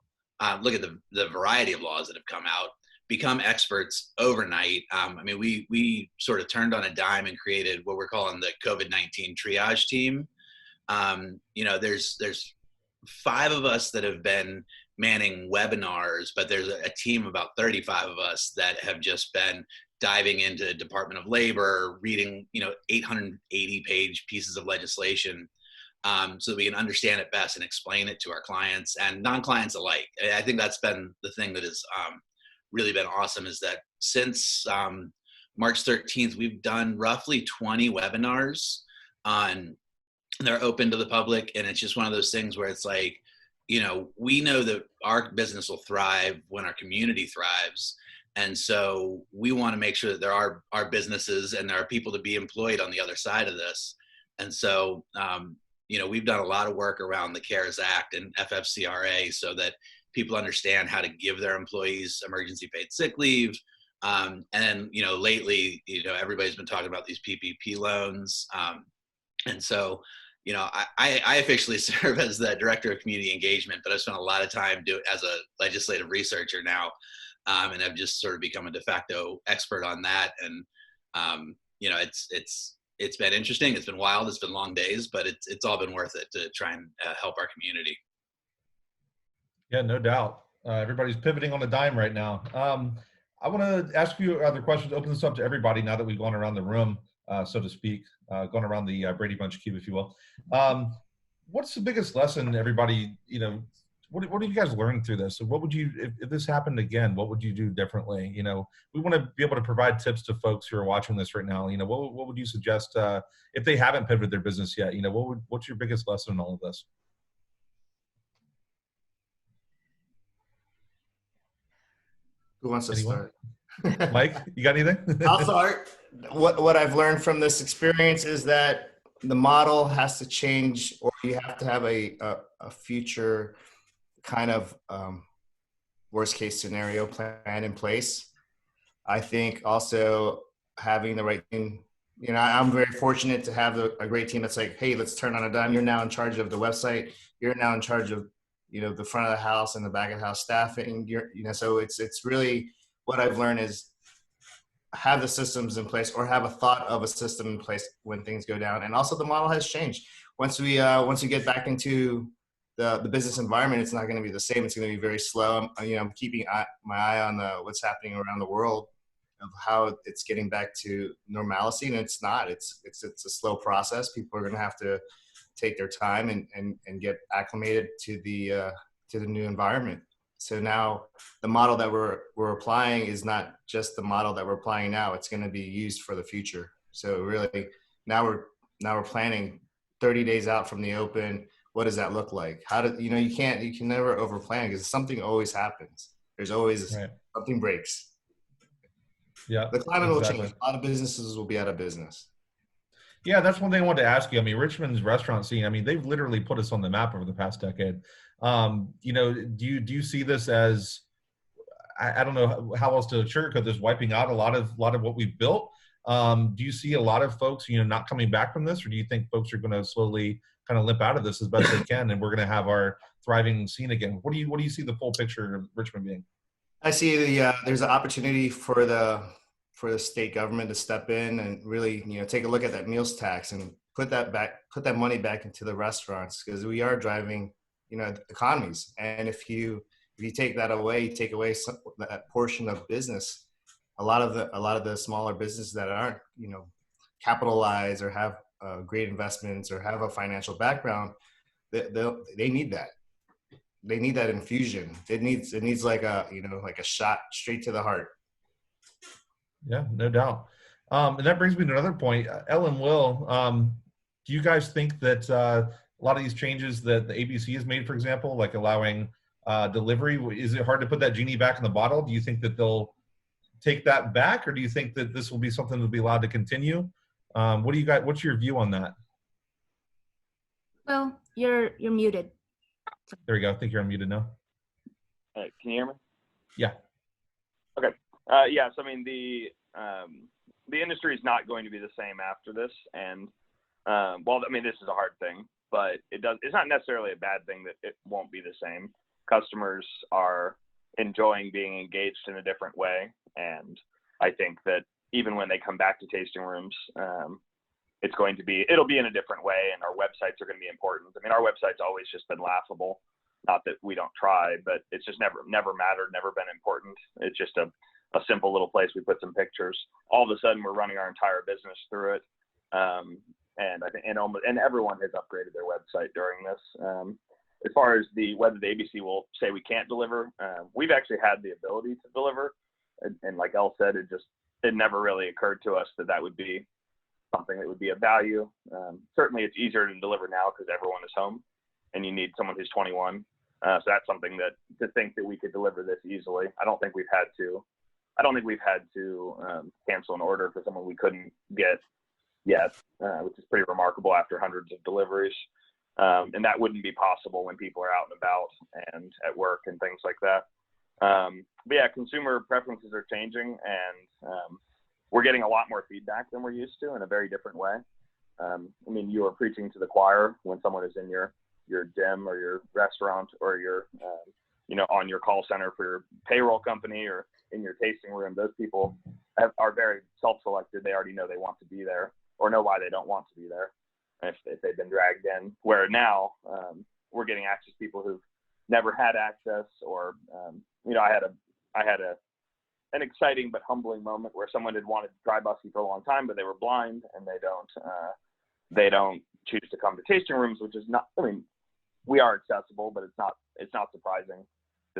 look at the variety of laws that have come out, become experts overnight. We sort of turned on a dime and created what we're calling the COVID-19 triage team. There's 5 of us that have been manning webinars, but there's a team of about 35 of us that have just been diving into Department of Labor, reading, 880-page pieces of legislation, so that we can understand it best and explain it to our clients and non-clients alike. I think that's been the thing that has really been awesome, is that since March 13th, we've done roughly 20 webinars they're open to the public. And it's just one of those things where it's like, we know that our business will thrive when our community thrives. And so we want to make sure that there are businesses and there are people to be employed on the other side of this. And so, we've done a lot of work around the CARES Act and FFCRA so that people understand how to give their employees emergency paid sick leave. And then, lately, everybody's been talking about these PPP loans. And so, I officially serve as the director of community engagement, but I've spent a lot of time as a legislative researcher now. And I've just sort of become a de facto expert on that. And, it's been interesting. It's been wild. It's been long days, but it's all been worth it to try and help our community. Yeah, no doubt. Everybody's pivoting on a dime right now. I want to ask you other questions, open this up to everybody now that we've gone around the room, so to speak, gone around the Brady Bunch cube, if you will. What's the biggest lesson everybody, what have you guys learned through this? What would you, if this happened again, what would you do differently? We want to be able to provide tips to folks who are watching this right now. What would you suggest if they haven't pivoted their business yet? What's your biggest lesson in all of this? Who wants to Anyone? start? Mike, you got anything? I'll start. What I've learned from this experience is that the model has to change, or you have to have a future kind of worst case scenario plan in place. I think also having the right team. You know, I'm very fortunate to have a great team that's like, hey, let's turn on a dime. You're now in charge of the website. You're now in charge of, you know, the front of the house and the back of the house staffing. So it's really what I've learned is have the systems in place, or have a thought of a system in place when things go down. And also the model has changed. Once we get back into the business environment, it's not going to be the same. It's going to be very slow. I'm keeping my eye on what's happening around the world, of how it's getting back to normalcy, and it's not. It's a slow process. People are going to have to take their time and get acclimated to the new environment. So now the model that we're applying is not just the model that we're applying now. It's going to be used for the future. So really, now we're planning 30 days out from the open. What does that look like? You can never over plan, because something always happens. There's always something breaks. Yeah, the climate exactly. will change. A lot of businesses will be out of business. Yeah, that's one thing I wanted to ask you. I mean, Richmond's restaurant scene, I mean, they've literally put us on the map over the past decade. Do you see this as, I don't know how else to sugarcoat this, wiping out a lot of what we've built? Do you see a lot of folks, not coming back from this, or do you think folks are going to slowly kind of limp out of this as best they can, and we're going to have our thriving scene again? What do you see the full picture of Richmond being? I see there's an opportunity for the state government to step in and really, take a look at that meals tax and put that money back into the restaurants, because we are driving, economies. And if you take that away, you take away that portion of business. A lot of the smaller businesses that aren't, capitalized or have great investments or have a financial background, they need that. They need that infusion. It needs like a shot straight to the heart. Yeah, no doubt. And that brings me to another point. Ellen, Will, do you guys think that a lot of these changes that the ABC has made, for example, like allowing delivery, is it hard to put that genie back in the bottle? Do you think that they'll take that back, or do you think that this will be something that'll be allowed to continue? What's your view on that? Well, you're muted. There we go. I think you're unmuted now. Can you hear me? Yeah. Okay. Yes. I mean, the industry is not going to be the same after this, and this is a hard thing, but it's not necessarily a bad thing that it won't be the same. Customers are enjoying being engaged in a different way, and I think that even when they come back to tasting rooms, it'll be in a different way, and our websites are going to be important. I mean, our website's always just been laughable. Not that we don't try, but it's just never mattered, never been important. It's just a simple little place. We put some pictures. All of a sudden, we're running our entire business through it. And I think, and everyone has upgraded their website during this. As far as whether the ABC will say we can't deliver, we've actually had the ability to deliver. And like Elle said, it never really occurred to us that would be something that would be of value. Certainly it's easier to deliver now because everyone is home and you need someone who's 21. So that's something to think that we could deliver this easily. I don't think we've had to cancel an order for someone we couldn't get yet, which is pretty remarkable after hundreds of deliveries. And that wouldn't be possible when people are out and about and at work and things like that. But yeah, consumer preferences are changing, and we're getting a lot more feedback than we're used to in a very different way. You are preaching to the choir when someone is in your gym or your restaurant or your, on your call center for your payroll company or in your tasting room. Those people are very self-selected. They already know they want to be there or know why they don't want to be there if they've been dragged in. Where now we're getting access to people who've never had access, or I had an exciting but humbling moment where someone had wanted to try Busky for a long time, but they were blind and they don't choose to come to tasting rooms, which is not. I mean, we are accessible, but it's not surprising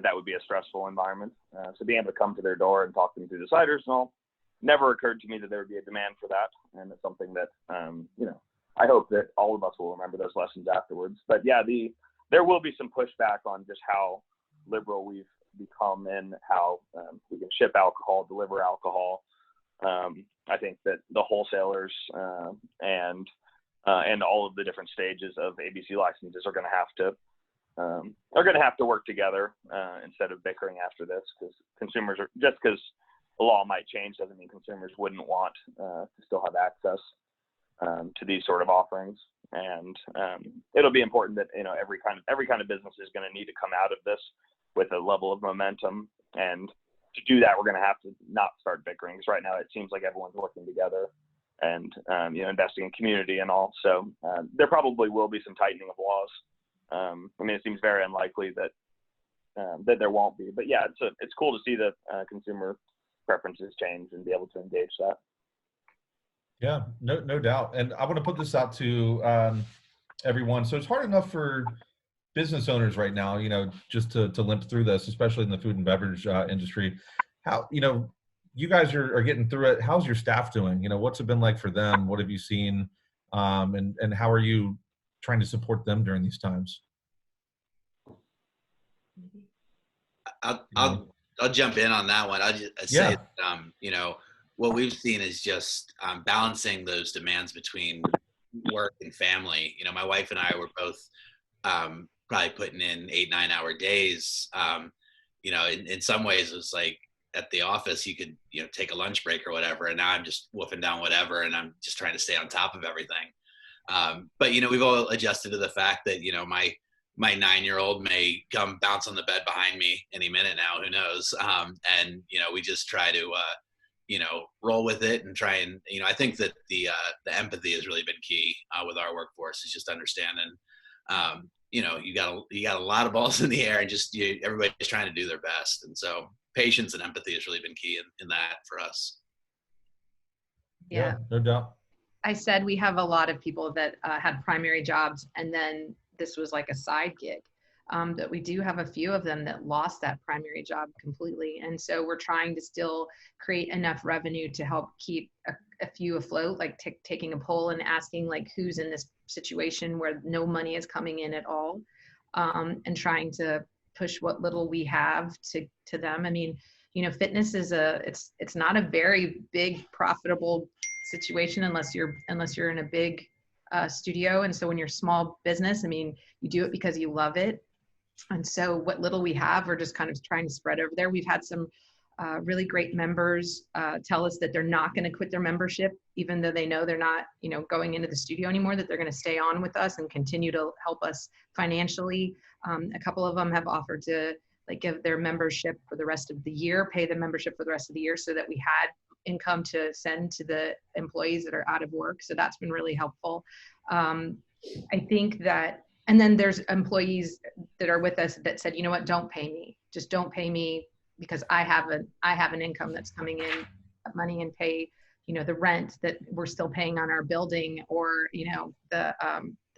that would be a stressful environment. So being able to come to their door and talk them through the ciders and all, never occurred to me that there would be a demand for that, and it's something that I hope that all of us will remember those lessons afterwards. But yeah, there will be some pushback on just how liberal we've become in how we can ship alcohol, deliver alcohol. I think that the wholesalers and all of the different stages of ABC licenses are going to have to work together instead of bickering after this, because consumers are, just because the law might change doesn't mean consumers wouldn't want to still have access to these sort of offerings. And it'll be important that, you know, every kind of business is going to need to come out of this with a level of momentum. And to do that, we're going to have to not start bickering, because right now it seems like everyone's working together and you know, investing in community and all. So there probably will be some tightening of laws. I mean, it seems very unlikely that there won't be, but yeah, it's cool to see that consumer preferences change and be able to engage that. Yeah, no doubt. And I want to put this out to everyone. So it's hard enough for business owners right now, you know, just to limp through this, especially in the food and beverage industry. How, you know, you guys are getting through it. How's your staff doing? You know, what's it been like for them? What have you seen? And how are you trying to support them during these times? I'll jump in on that one. I'd say, you know, what we've seen is just balancing those demands between work and family. You know, my wife and I were both probably putting in 8-9 hour days. You know, in some ways it was like at the office, you could, you know, take a lunch break or whatever. And now I'm just woofing down whatever. And I'm just trying to stay on top of everything. But, you know, we've all adjusted to the fact that, you know, my 9-year-old may come bounce on the bed behind me any minute now, who knows? And, you know, we just try to, you know, roll with it and try and, you know, I think that the empathy has really been key with our workforce, is just understanding, you know, you got a lot of balls in the air, and just everybody's trying to do their best. And so patience and empathy has really been key in that for us. Yeah, no doubt. I said we have a lot of people that had primary jobs, and then this was like a side gig. But we do have a few of them that lost that primary job completely. And so we're trying to still create enough revenue to help keep a few afloat, like taking a poll and asking like who's in this situation where no money is coming in at all, and trying to push what little we have to them. I mean, you know, fitness is it's not a very big profitable situation unless you're in a big studio. And so when you're a small business, I mean, you do it because you love it. And so what little we have, we're just kind of trying to spread over there. We've had some really great members tell us that they're not going to quit their membership, even though they know they're not, you know, going into the studio anymore, that they're going to stay on with us and continue to help us financially. A couple of them have offered to like give their membership for the rest of the year, pay the membership for the rest of the year, so that we had income to send to the employees that are out of work. So that's been really helpful. I think that, and then there's employees that are with us that said, you know what, don't pay me. Just don't pay me, because I have an income that's coming in, money, and pay, you know, the rent that we're still paying on our building, or, you know, the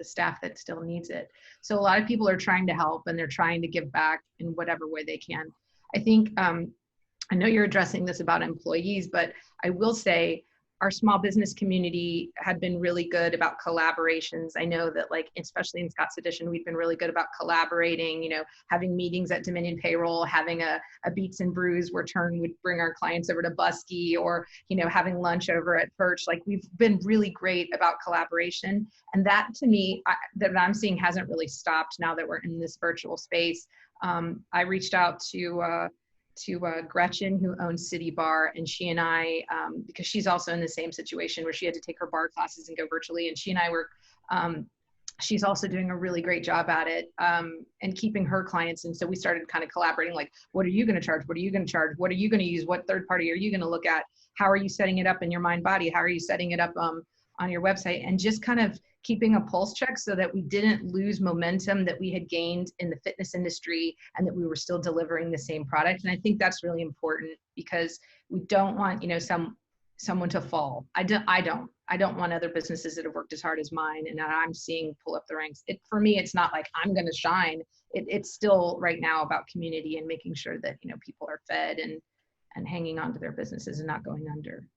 staff that still needs it. So a lot of people are trying to help, and they're trying to give back in whatever way they can. I think, I know you're addressing this about employees, but I will say our small business community had been really good about collaborations. I know that, like, especially in Scott's Edition, we've been really good about collaborating, you know, having meetings at Dominion Payroll, having a Beats and Brews where Turn would bring our clients over to Busky, or, you know, having lunch over at Perch. Like, we've been really great about collaboration. And that, to me, that I'm seeing hasn't really stopped now that we're in this virtual space. I reached out to Gretchen, who owns City Bar, and she and I, because she's also in the same situation where she had to take her bar classes and go virtually, and she and I were, she's also doing a really great job at it, and keeping her clients. And so we started kind of collaborating, like, what are you going to charge? What are you going to charge? What are you going to use? What third party are you going to look at? How are you setting it up in your mind body? How are you setting it up on your website? And just kind of keeping a pulse check so that we didn't lose momentum that we had gained in the fitness industry, and that we were still delivering the same product. And I think that's really important, because we don't want, you know, someone to fall. I don't want other businesses that have worked as hard as mine and that I'm seeing pull up the ranks. For me, it's not like I'm going to shine. It's still right now about community and making sure that, you know, people are fed and hanging on to their businesses and not going under.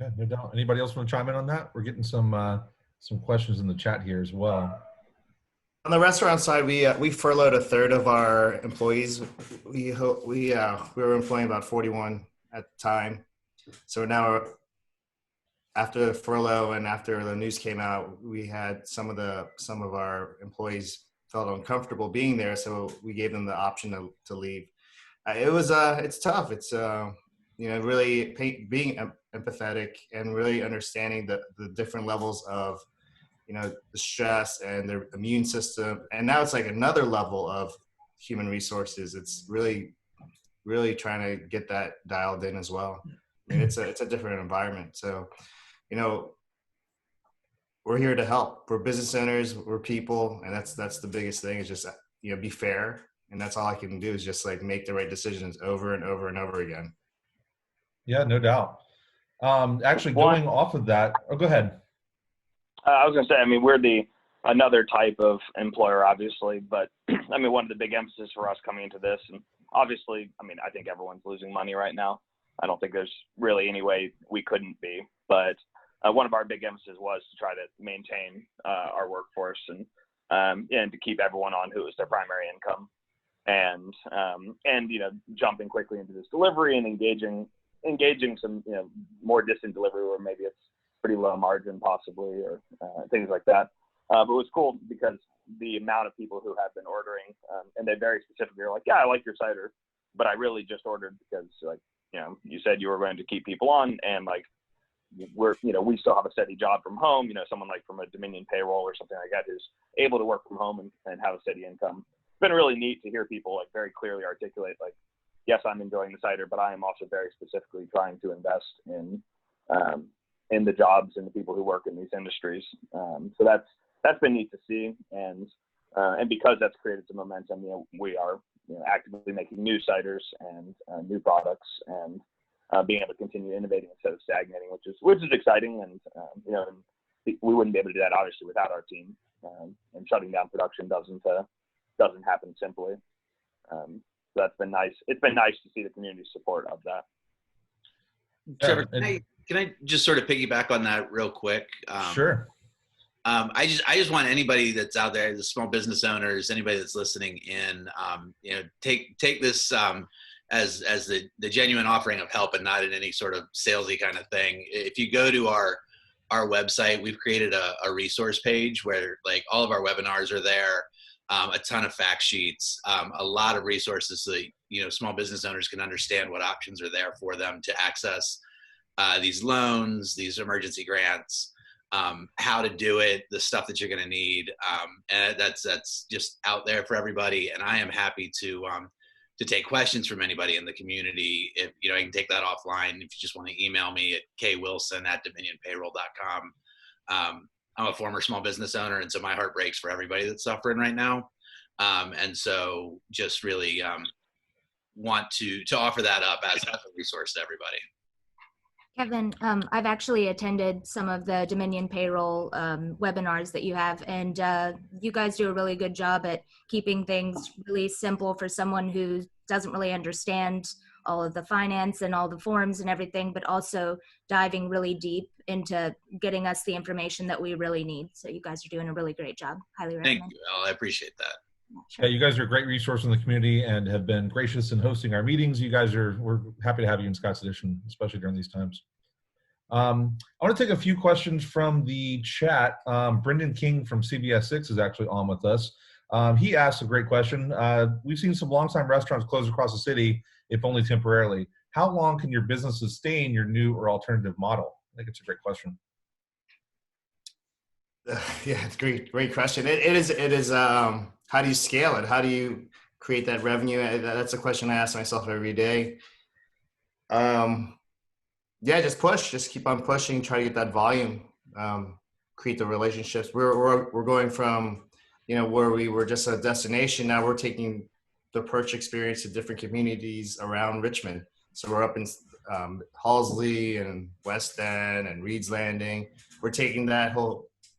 Yeah, no doubt. Anybody else want to chime in on that? We're getting some questions in the chat here as well. On the restaurant side, we furloughed a third of our employees. We were employing about 41 at the time. So now, after the furlough and after the news came out, we had some of our employees felt uncomfortable being there, so we gave them the option to leave. It's tough. It's really being empathetic and really understanding the different levels of the stress and their immune system. And now it's like another level of human resources. It's really, really trying to get that dialed in as well. I mean, it's a different environment. So, we're here to help. We're business owners, we're people. And that's the biggest thing is just, be fair. And that's all I can do is just like make the right decisions over and over and over again. Yeah, no doubt. Actually, going off of that, go ahead. I was going to say, I mean, we're another type of employer, obviously, but I mean, one of the big emphasis for us coming into this, and obviously, I mean, I think everyone's losing money right now. I don't think there's really any way we couldn't be, but one of our big emphasis was to try to maintain our workforce and to keep everyone on who is their primary income, and jumping quickly into this delivery and engaging some more distant delivery where maybe it's pretty low margin possibly, or things like that. But it was cool because the amount of people who have been ordering, and they very specifically are like, yeah, I like your cider, but I really just ordered because you said you were going to keep people on, and like we still have a steady job from home, someone like from a Dominion payroll or something like that who's able to work from home and have a steady income. It's been really neat to hear people like very clearly articulate like, yes, I'm enjoying the cider, but I am also very specifically trying to invest in the jobs and the people who work in these industries. So that's been neat to see, and because that's created some momentum, we are actively making new ciders and new products, and being able to continue innovating instead of stagnating, which is exciting, and we wouldn't be able to do that obviously without our team, and shutting down production doesn't happen simply. So that's been nice. It's been nice to see the community support of that. Trevor, can I just sort of piggyback on that real quick? Sure. I just want anybody that's out there, the small business owners, anybody that's listening in, take this as the genuine offering of help and not in any sort of salesy kind of thing. If you go to our website, we've created a resource page where like all of our webinars are there, a ton of fact sheets, a lot of resources so that, small business owners can understand what options are there for them to access these loans, these emergency grants, how to do it, the stuff that you're going to need. And that's just out there for everybody. And I am happy to take questions from anybody in the community. If, I can take that offline. If you just want to email me at kwilson@dominionpayroll.com. I'm a former small business owner, and so my heart breaks for everybody that's suffering right now. And so just really want to offer that up as a resource to everybody. Kevin, I've actually attended some of the Dominion Payroll webinars that you have, and you guys do a really good job at keeping things really simple for someone who doesn't really understand all of the finance and all the forms and everything, but also diving really deep into getting us the information that we really need. So you guys are doing a really great job. Highly recommend. Thank you, Al. I appreciate that. Sure. Yeah, you guys are a great resource in the community and have been gracious in hosting our meetings. We're happy to have you in Scott's Edition, especially during these times. I want to take a few questions from the chat. Brendan King from CBS 6 is actually on with us. He asked a great question. We've seen some longtime restaurants close across the city, if only temporarily. How long can your business sustain your new or alternative model? I think it's a great question. Yeah, it's great question. It is. How do you scale it? How do you create that revenue? That's a question I ask myself every day. Yeah, just keep on pushing, try to get that volume, create the relationships. We're going from, where we were just a destination. Now we're taking the perch experience to different communities around Richmond. So we're up in Halsley and West End and Reed's Landing. We're taking the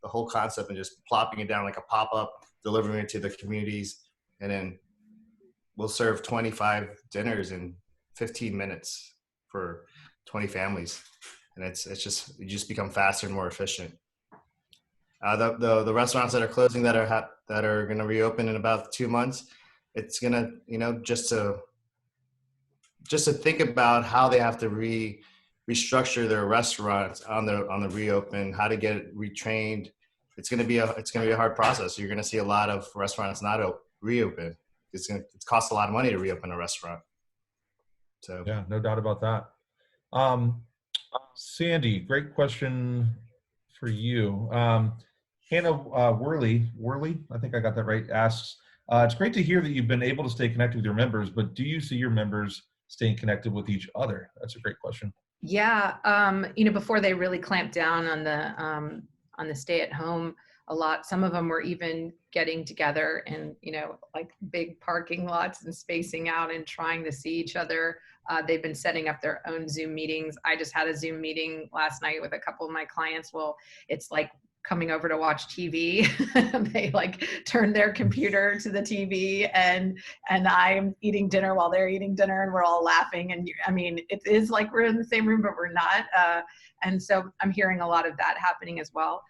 whole concept and just plopping it down like a pop-up, delivering it to the communities, and then we'll serve 25 dinners in 15 minutes for 20 families, and you just become faster and more efficient. The restaurants that are closing that are going to reopen in about 2 months, it's going to, just to think about how they have to restructure their restaurants on the reopen, how to get it retrained. It's going to be a hard process. You're going to see a lot of restaurants not reopen. It costs a lot of money to reopen a restaurant. So yeah, no doubt about that. Sandy, great question for you. Hannah Worley, I think I got that right, asks, it's great to hear that you've been able to stay connected with your members, but do you see your members staying connected with each other? That's a great question. Yeah, before they really clamped down on the stay at home, some of them were even getting together in, like big parking lots and spacing out and trying to see each other. They've been setting up their own Zoom meetings. I just had a Zoom meeting last night with a couple of my clients. Well, it's like coming over to watch TV. They like turn their computer to the TV and I'm eating dinner while they're eating dinner and we're all laughing. And I mean, it is like we're in the same room, but we're not. And so I'm hearing a lot of that happening as well.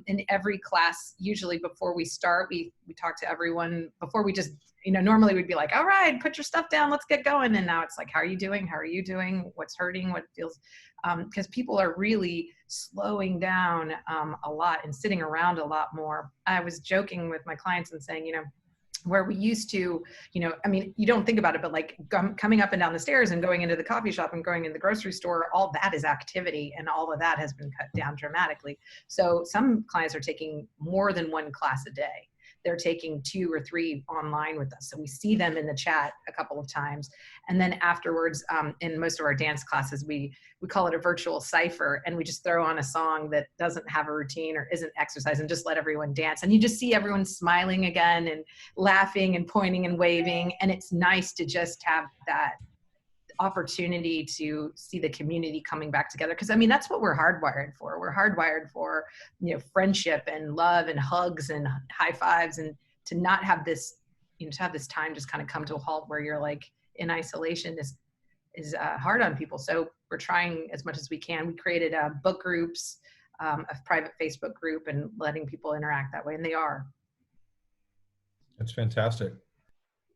In every class, usually before we start, we talk to everyone before we just, normally we'd be like, all right, put your stuff down, let's get going. And now it's like, how are you doing? How are you doing? What's hurting? What feels, because people are really slowing down a lot and sitting around a lot more. I was joking with my clients and saying, where we used to, I mean, you don't think about it, but like coming up and down the stairs and going into the coffee shop and going in the grocery store, all that is activity and all of that has been cut down dramatically. So some clients are taking more than one class a day. They're taking 2 or 3 online with us. So we see them in the chat a couple of times. And then afterwards, in most of our dance classes, we call it a virtual cipher, and we just throw on a song that doesn't have a routine or isn't exercise and just let everyone dance. And you just see everyone smiling again and laughing and pointing and waving. And it's nice to just have that opportunity to see the community coming back together. Because I mean, that's what we're hardwired for. We're hardwired for, friendship and love and hugs and high fives, and to not have this, to have this time just kind of come to a halt where you're like in isolation is hard on people. So we're trying as much as we can. We created book groups, a private Facebook group, and letting people interact that way. And they are. That's fantastic.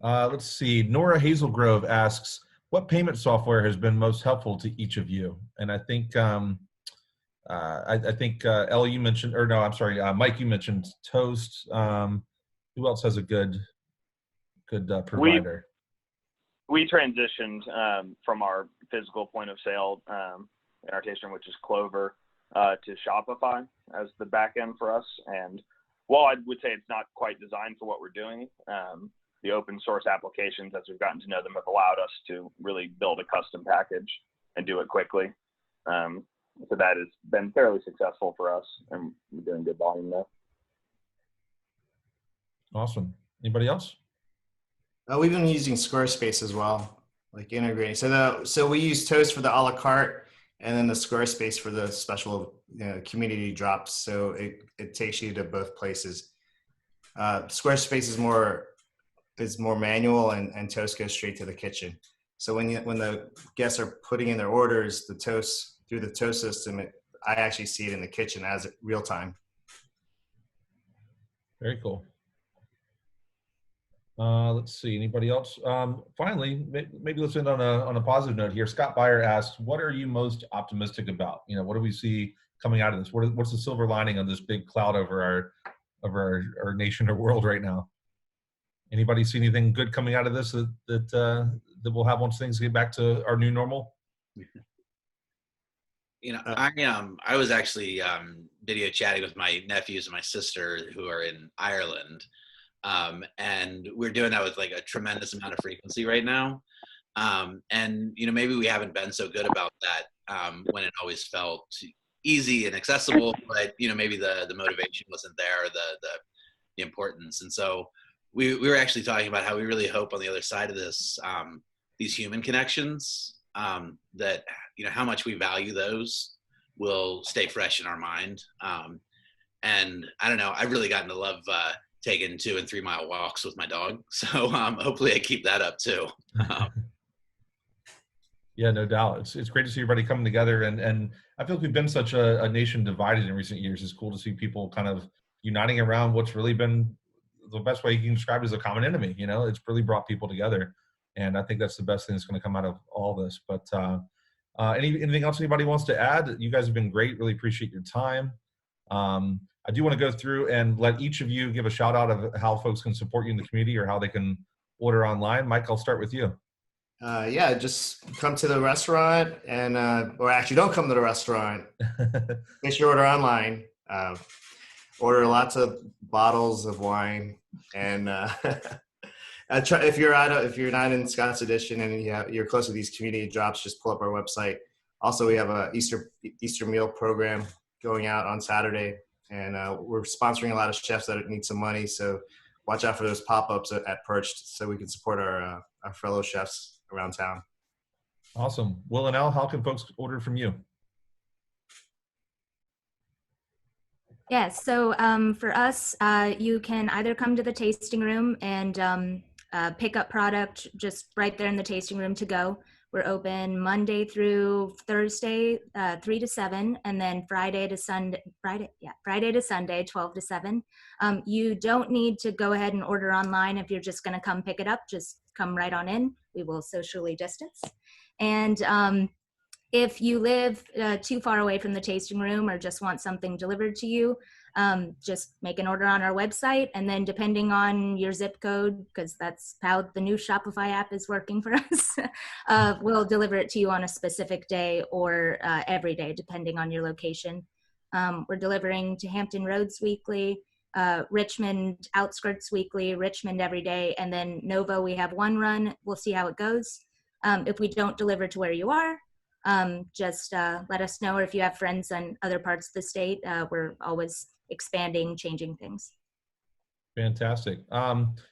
Let's see. Nora Hazelgrove asks, what payment software has been most helpful to each of you? And I think, Elle, you mentioned, or no, I'm sorry, Mike, you mentioned Toast. Who else has a good provider? We transitioned from our physical point of sale in our tasting, which is Clover, to Shopify as the back end for us. And while I would say it's not quite designed for what we're doing, the open source applications, as we've gotten to know them, have allowed us to really build a custom package and do it quickly. So that has been fairly successful for us, and we're doing good volume there. Awesome. Anybody else? we've been using Squarespace as well, like integrating. So we use Toast for the a la carte, and then the Squarespace for the special community drops. So it takes you to both places. Squarespace is more manual, and Toast goes straight to the kitchen. So when the guests are putting in their orders, through the Toast system, I actually see it in the kitchen as real time. Very cool. Let's see. Anybody else? Finally, maybe let's end on a positive note here. Scott Beyer asks, "What are you most optimistic about? What do we see coming out of this? What's the silver lining on this big cloud over our nation or world right now? Anybody see anything good coming out of this that we'll have once things get back to our new normal?" I was actually video chatting with my nephews and my sister who are in Ireland. And we're doing that with like a tremendous amount of frequency right now. And, maybe we haven't been so good about that when it always felt easy and accessible, but, maybe the motivation wasn't there, the importance. And so we were actually talking about how we really hope on the other side of this, these human connections, that, how much we value those will stay fresh in our mind. And I don't know, I've really gotten to love taking 2 and 3 mile walks with my dog. So hopefully I keep that up too. Yeah, no doubt. It's great to see everybody coming together, and I feel like we've been such a nation divided in recent years. It's cool to see people kind of uniting around what's really been the best way you can describe it as a common enemy. You know, it's really brought people together, and I think that's the best thing that's going to come out of all this. But anything else anybody wants to add? You guys have been great. Really appreciate your time. I do want to go through and let each of you give a shout out of how folks can support you in the community or how they can order online. Mike, I'll start with you. Yeah, just come to the restaurant and, or actually don't come to the restaurant. Place your order online. Order lots of bottles of wine, and if you're not in Scott's Edition and you're close to these community drops, just pull up our website. Also, we have a Easter meal program going out on Saturday, and we're sponsoring a lot of chefs that need some money. So watch out for those pop-ups at Perched, so we can support our fellow chefs around town. Awesome. Will and Al, how can folks order from you? Yeah, so for us, you can either come to the tasting room and pick up product just right there in the tasting room to go. We're open Monday through Thursday, 3 to 7, and then Friday to Sunday, 12 to 7. You don't need to go ahead and order online if you're just going to come pick it up. Just come right on in. We will socially distance. And if you live too far away from the tasting room or just want something delivered to you, just make an order on our website, and then depending on your zip code, because that's how the new Shopify app is working for us, we'll deliver it to you on a specific day or every day, depending on your location. We're delivering to Hampton Roads weekly, Richmond outskirts weekly, Richmond every day, and then Novo, we have one run. We'll see how it goes. If we don't deliver to where you are, just let us know, or if you have friends in other parts of the state, we're always expanding, changing things. Fantastic.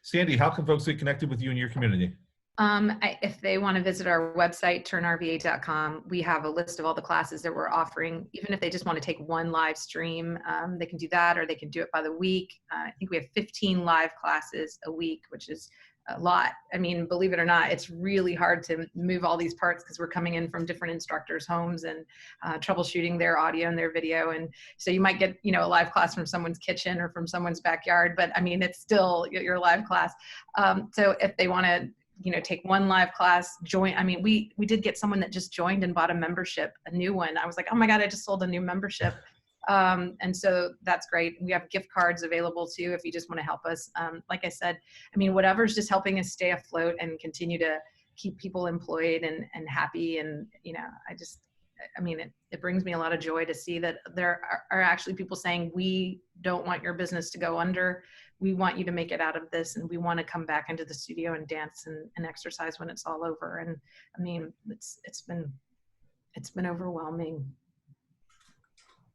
Sandy, how can folks get connected with you and your community? If they want to visit our website, turnrva.com, we have a list of all the classes that we're offering. Even if they just want to take one live stream, they can do that, or they can do it by the week. I think we have 15 live classes a week, which is a lot. I mean, believe it or not, it's really hard to move all these parts because we're coming in from different instructors' homes and troubleshooting their audio and their video. And so you might get, a live class from someone's kitchen or from someone's backyard, but I mean, it's still your live class. So if they want to, take one live class, join. I mean, we did get someone that just joined and bought a membership, a new one. I was like, oh my God, I just sold a new membership. And so that's great. We have gift cards available too, if you just want to help us. Like I said, I mean, whatever's just helping us stay afloat and continue to keep people employed and happy. And, it brings me a lot of joy to see that there are actually people saying, we don't want your business to go under. We want you to make it out of this, and we want to come back into the studio and dance and exercise when it's all over. And I mean, it's been overwhelming.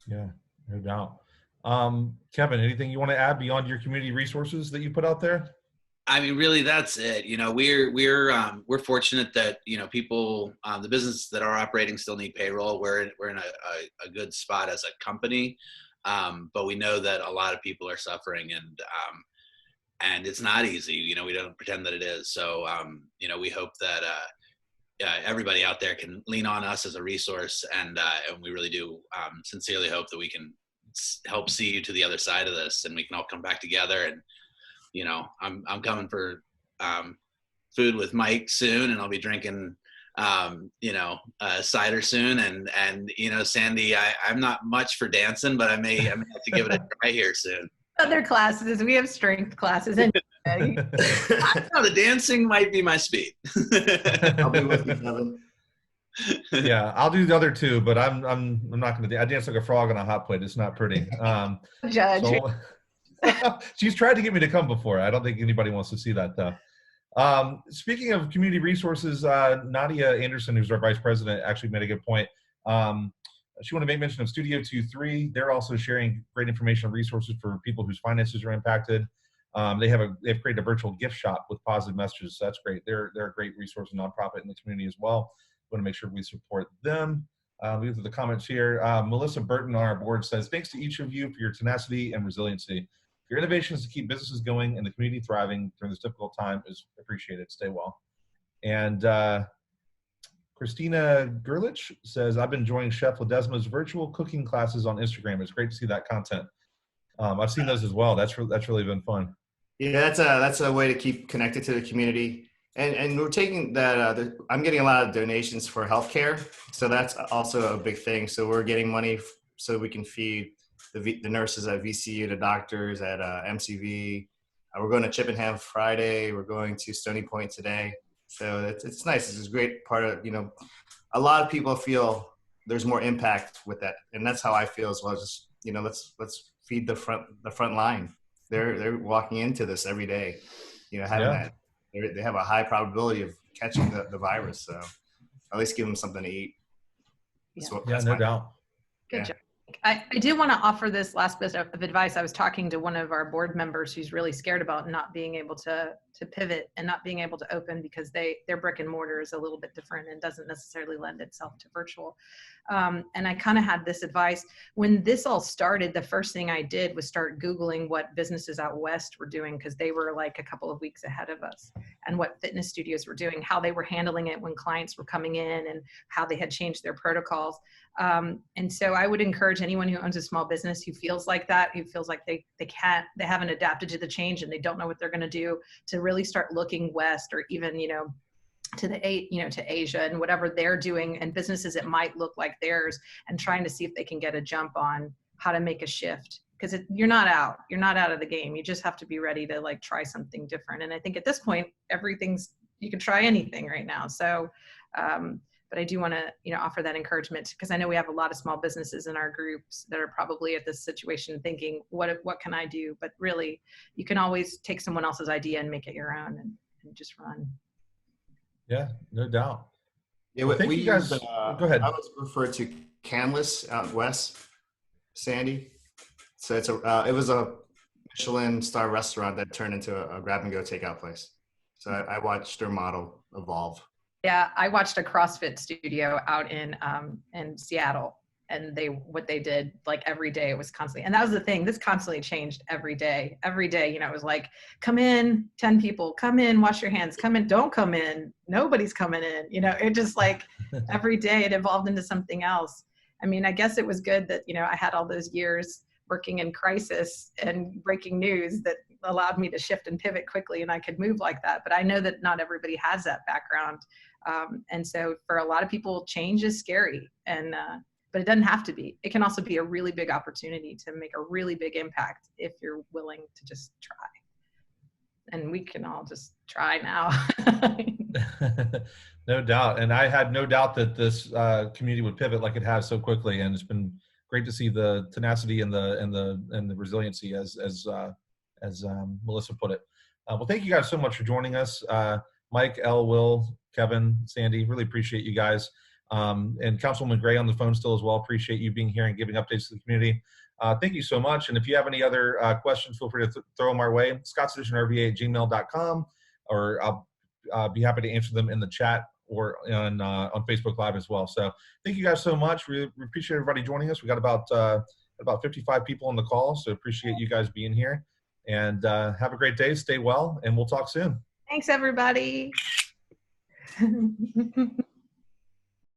Yeah, no doubt. Kevin, anything you want to add beyond your community resources that you put out there? I mean, really, that's it. We're fortunate that people, the businesses that are operating still need payroll. We're in a good spot as a company, but we know that a lot of people are suffering, and it's not easy. We don't pretend that it is. So we hope that everybody out there can lean on us as a resource, and we really do sincerely hope that we can help see you to the other side of this, and we can all come back together. And I'm coming for food with Mike soon, and I'll be drinking cider soon. And Sandy, I'm not much for dancing, but I may have to give it a try here soon. Other classes, we have strength classes. And the dancing might be my speed. I'll be with you, Kevin. Yeah, I'll do the other two, but I'm not going to. I dance like a frog on a hot plate. It's not pretty. Judge. So, she's tried to get me to come before. I don't think anybody wants to see that though. Speaking of community resources, Nadia Anderson, who's our vice president, actually made a good point. She wanted to make mention of Studio 23. They're also sharing great information and resources for people whose finances are impacted. They've created a virtual gift shop with positive messages. So that's great. They're a great resource and nonprofit in the community as well. We want to make sure we support them. We get to the comments here. Melissa Burton on our board says, thanks to each of you for your tenacity and resiliency. Your innovations to keep businesses going and the community thriving during this difficult time is appreciated. Stay well. And Christina Gerlich says, I've been enjoying Chef Ledesma's virtual cooking classes on Instagram. It's great to see that content. I've seen those as well. That's really been fun. Yeah, that's a way to keep connected to the community. And we're taking that, I'm getting a lot of donations for healthcare. So that's also a big thing. So we're getting money so we can feed the nurses at VCU, the doctors at MCV. We're going to Chippenham Friday. We're going to Stony Point today. So it's nice. It's a great part of, a lot of people feel there's more impact with that. And that's how I feel as well. Just, let's feed the front line. They're walking into this every day, having that. They have a high probability of catching the virus. So at least give them something to eat. That's no doubt. Good job. I do want to offer this last bit of advice. I was talking to one of our board members who's really scared about not being able to pivot and not being able to open because their brick and mortar is a little bit different and doesn't necessarily lend itself to virtual. And I kind of had this advice. When this all started, the first thing I did was start Googling what businesses out west were doing, because they were like a couple of weeks ahead of us, and what fitness studios were doing, how they were handling it when clients were coming in, and how they had changed their protocols. And so I would encourage anyone who owns a small business who feels like that, who feels like they haven't adapted to the change and they don't know what they're going to do, to really start looking west, or even, to Asia and whatever they're doing, and businesses that might look like theirs, and trying to see if they can get a jump on how to make a shift. Because you're not out of the game. You just have to be ready to try something different. And I think at this point, you can try anything right now. So, but I do want to, offer that encouragement, because I know we have a lot of small businesses in our groups that are probably at this situation thinking, what can I do? But really, you can always take someone else's idea and make it your own and just run. Yeah, no doubt. Yeah, well, thank you guys. Go ahead. I was referred to Canlis out west, Sandy. So it was a Michelin star restaurant that turned into a grab and go takeout place. So I watched their model evolve. Yeah, I watched a CrossFit studio out in Seattle, and what they did every day, it was constantly, and that was the thing, this constantly changed every day. It was like, come in, 10 people, come in, wash your hands, come in, don't come in, nobody's coming in, it just every day it evolved into something else. I mean, I guess it was good that, I had all those years working in crisis and breaking news that allowed me to shift and pivot quickly, and I could move like that. But I know that not everybody has that background. And so for a lot of people, change is scary, but it doesn't have to be. It can also be a really big opportunity to make a really big impact if you're willing to just try. And we can all just try now. No doubt. And I had no doubt that this community would pivot like it has so quickly. And it's been great to see the tenacity and the resiliency, as Melissa put it. Well, thank you guys so much for joining us. Mike, Elle, Will, Kevin, Sandy, really appreciate you guys. And Councilwoman Gray on the phone still as well. Appreciate you being here and giving updates to the community. Thank you so much. And if you have any other questions, feel free to throw them our way. scottseditionrva@gmail.com, or I'll be happy to answer them in the chat or on Facebook Live as well. So thank you guys so much. We appreciate everybody joining us. We got about 55 people on the call, so appreciate you guys being here. And have a great day. Stay well, and we'll talk soon. Thanks, everybody.